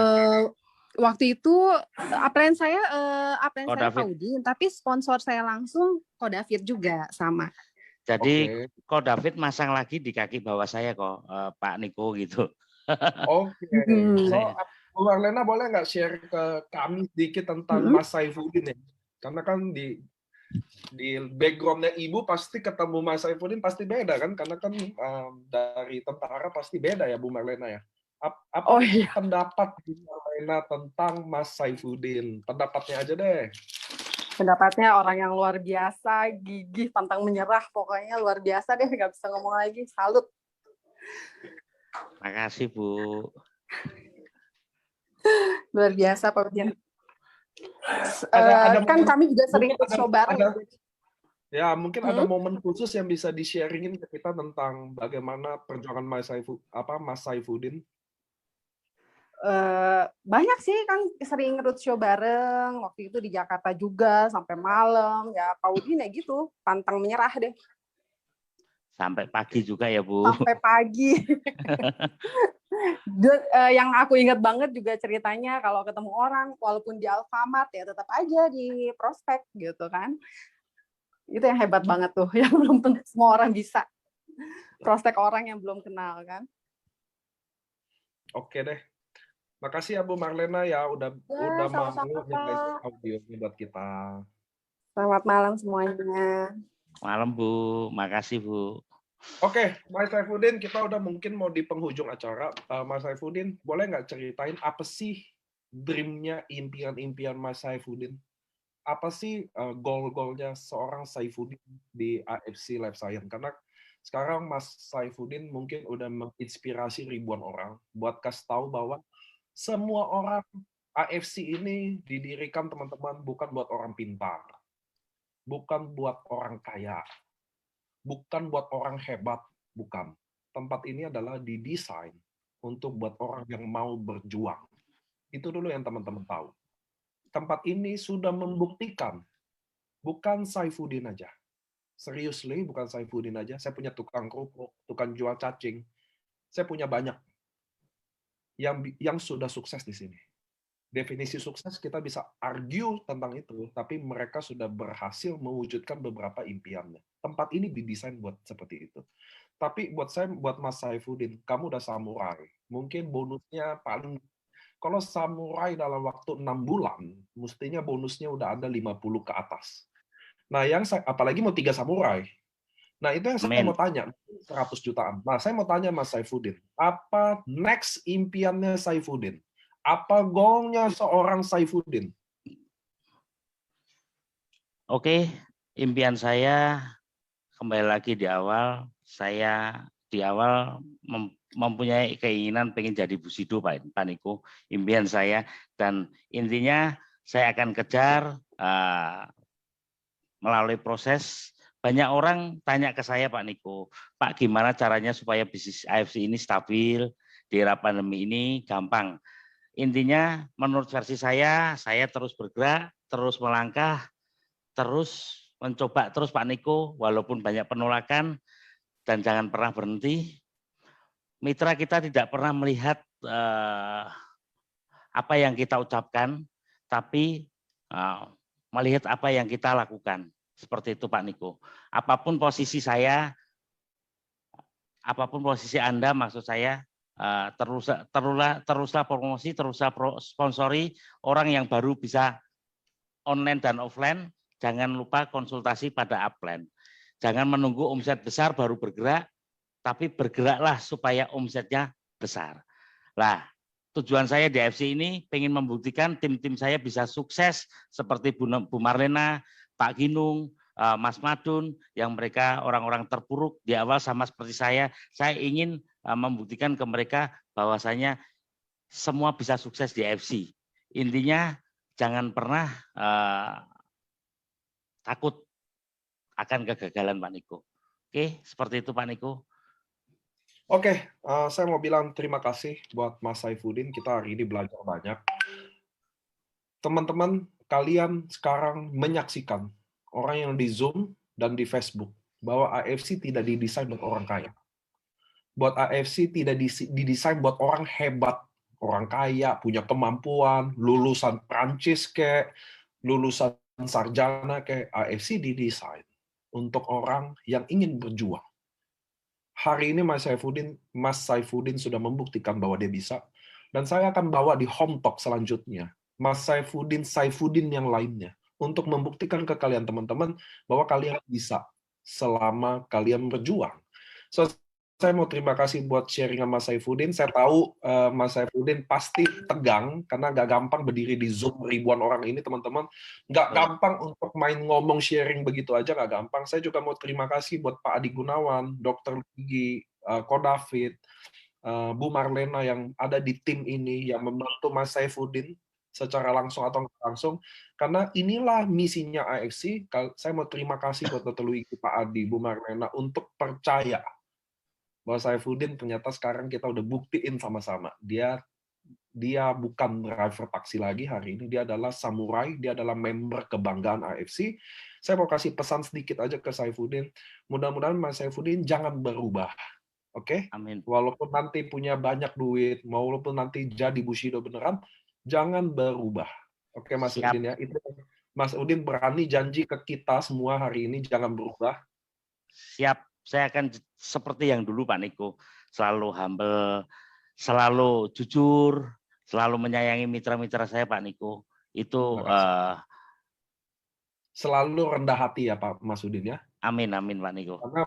Waktu itu upline saya Ko David. Pak Udin, tapi sponsor saya langsung Ko David juga sama. Jadi Oke. Ko David masang lagi di kaki bawah saya kok, Pak Niko gitu. Oke. Mm. So, Bu Marlena boleh nggak share ke kami sedikit tentang Mas Saifuddin ya? Karena kan di background-nya Ibu pasti ketemu Mas Saifuddin pasti beda kan? Karena kan dari tentara pasti beda ya Bu Marlena ya. Apa Oh iya. pendapat Bu Marlena tentang Mas Saifuddin? Pendapatnya aja deh. Pendapatnya orang yang luar biasa, gigih, pantang menyerah, pokoknya luar biasa deh, nggak bisa ngomong lagi. Salut. Makasih Bu. Luar biasa Pak Udin. Ada Kan momen- kami juga sering mungkin show bareng. Ya, mungkin ada momen khusus yang bisa di-sharingin ke kita tentang bagaimana perjuangan Mas Saifuddin. Banyak sih kan sering roadshow bareng, waktu itu di Jakarta juga sampai malam, ya Pak Udin ya gitu, pantang menyerah deh Sampai pagi juga ya Bu. sampai pagi. Yang aku ingat banget juga ceritanya kalau ketemu orang walaupun di Alfamart ya tetap aja di prospek gitu kan, itu yang hebat banget tuh, yang belum tentu semua orang bisa prospek orang yang belum kenal kan. Oke deh. Makasih ya Bu Marlena ya udah mau sama-sama, nyebarin Pak. audionya buat kita. Selamat malam semuanya. Malam Bu, makasih Bu. Oke, Mas Saifuddin, kita udah mungkin mau di penghujung acara. Mas Saifuddin, boleh nggak ceritain apa sih dream-nya, impian-impian Mas Saifuddin? Apa sih goal-goalnya seorang Saifuddin di AFC Life Science? Karena sekarang Mas Saifuddin mungkin udah menginspirasi ribuan orang buat kasih tahu bahwa semua orang AFC ini didirikan teman-teman bukan buat orang pintar, bukan buat orang kaya, bukan buat orang hebat, bukan. Tempat ini adalah didesain untuk buat orang yang mau berjuang. Itu dulu yang teman-teman tahu. Tempat ini sudah membuktikan, bukan Saifuddin aja. Seriously, bukan Saifuddin aja. Saya punya tukang kerupuk, tukang jual cacing. Saya punya banyak yang sudah sukses di sini. Definisi sukses kita bisa argue tentang itu, tapi mereka sudah berhasil mewujudkan beberapa impiannya. Tempat ini didesain buat seperti itu. Tapi buat saya, buat Mas Saifuddin, kamu udah samurai. Mungkin bonusnya paling, kalau samurai dalam waktu 6 bulan, mestinya bonusnya udah ada 50 ke atas. Nah, apalagi mau 3 samurai. Nah, itu yang saya mau tanya, 100 jutaan. Nah, saya mau tanya Mas Saifuddin, apa next impiannya Saifuddin? Apa goalnya seorang Saifuddin? Oke, impian saya kembali lagi di awal, saya di awal mempunyai keinginan pengen jadi Busido Pak Niko, impian saya, dan intinya saya akan kejar melalui proses. Banyak orang tanya ke saya Pak Niko, Pak gimana caranya supaya bisnis AFC ini stabil di era pandemi ini? Gampang. Intinya menurut versi saya terus bergerak, terus melangkah, terus mencoba terus Pak Niko, walaupun banyak penolakan, dan jangan pernah berhenti. Mitra kita tidak pernah melihat apa yang kita ucapkan, tapi melihat apa yang kita lakukan. Seperti itu Pak Niko. Apapun posisi saya, apapun posisi Anda, maksud saya, teruslah promosi, teruslah sponsori orang yang baru bisa online dan offline. Jangan lupa konsultasi pada upline. Jangan menunggu omset besar baru bergerak, tapi bergeraklah supaya omsetnya besar. Nah, tujuan saya di AFC ini pengen membuktikan tim-tim saya bisa sukses seperti Bu Marlena, Pak Ginung, Mas Madun, yang mereka orang-orang terpuruk di awal sama seperti saya. Saya ingin membuktikan ke mereka bahwasanya semua bisa sukses di AFC. Intinya jangan pernah takut akan kegagalan Pak Niko. Oke, seperti itu Pak Niko. Oke, saya mau bilang terima kasih buat Mas Saifuddin. Kita hari ini belajar banyak. Teman-teman, kalian sekarang menyaksikan orang yang di Zoom dan di Facebook bahwa AFC tidak didesain buat orang kaya. Buat AFC tidak didesain buat orang hebat, orang kaya, punya kemampuan, lulusan Prancis kayak, lulusan sarjana kayak. AFC didesain untuk orang yang ingin berjuang. Hari ini Mas Saifuddin sudah membuktikan bahwa dia bisa, dan saya akan bawa di home talk selanjutnya Mas Saifuddin yang lainnya untuk membuktikan ke kalian teman-teman bahwa kalian bisa selama kalian berjuang. So, saya mau terima kasih buat sharing sama Mas Saifuddin. Saya tahu Mas Saifuddin pasti tegang karena nggak gampang berdiri di Zoom ribuan orang ini, teman-teman. Nggak gampang untuk main ngomong sharing begitu aja, nggak gampang. Saya juga mau terima kasih buat Pak Adi Gunawan, Dr. Luigi, Ko David, Bu Marlena yang ada di tim ini yang membantu Mas Saifuddin secara langsung atau nggak langsung. Karena inilah misinya AFC. Saya mau terima kasih buat Dr. Luigi, Pak Adi, Bu Marlena untuk percaya bahwa Saifuddin ternyata sekarang kita udah buktiin sama-sama. Dia bukan driver taksi lagi hari ini, dia adalah samurai, dia adalah member kebanggaan AFC. Saya mau kasih pesan sedikit aja ke Saifuddin. Mudah-mudahan Mas Saifuddin jangan berubah. Oke? Amin. Walaupun nanti punya banyak duit, walaupun nanti jadi Bushido beneran, jangan berubah. Oke, Mas Siap. Udin ya. Itu Mas Udin berani janji ke kita semua hari ini jangan berubah. Siap. Saya akan seperti yang dulu Pak Niko, selalu humble, selalu jujur, selalu menyayangi mitra-mitra saya Pak Niko. Itu selalu rendah hati ya Pak Mas Udin ya. Amin amin Pak Niko. Karena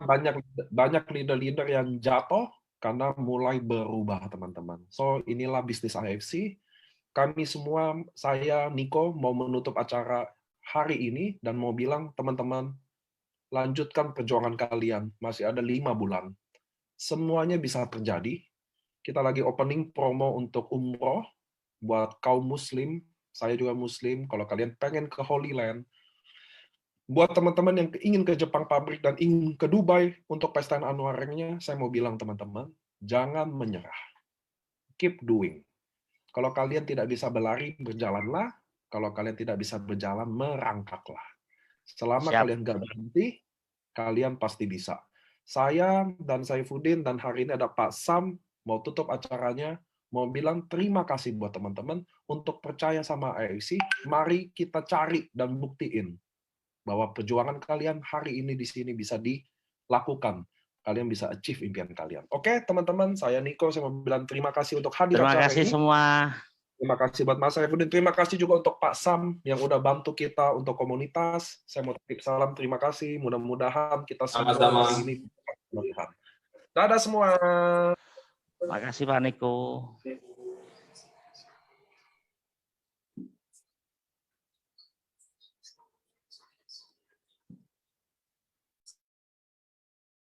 banyak leader-leader yang jatuh karena mulai berubah teman-teman. So inilah bisnis AFC. Kami semua, saya Niko mau menutup acara hari ini dan mau bilang teman-teman, lanjutkan perjuangan kalian. Masih ada 5 bulan. Semuanya bisa terjadi. Kita lagi opening promo untuk umroh buat kaum muslim. Saya juga muslim. Kalau kalian pengen ke Holy Land, buat teman-teman yang ingin ke Jepang pabrik dan ingin ke Dubai untuk pesta anuarnya, saya mau bilang teman-teman, jangan menyerah. Keep doing. Kalau kalian tidak bisa berlari, berjalanlah. Kalau kalian tidak bisa berjalan, merangkaklah. Selama kalian nggak berhenti, kalian pasti bisa. Saya dan Saifuddin dan hari ini ada Pak Sam mau tutup acaranya, mau bilang terima kasih buat teman-teman untuk percaya sama AFC. Mari kita cari dan buktiin bahwa perjuangan kalian hari ini di sini bisa dilakukan. Kalian bisa achieve impian kalian. Oke, teman-teman, saya Niko, saya mau bilang terima kasih untuk hadir Terima acara kasih ini. semua. Terima kasih buat Mas Saifuddin. Terima kasih juga untuk Pak Sam yang udah bantu kita untuk komunitas. Saya mau titip salam terima kasih. Mudah-mudahan kita semua hari ini bisa Tuhan. Dadah semua. Terima kasih Pak Niko.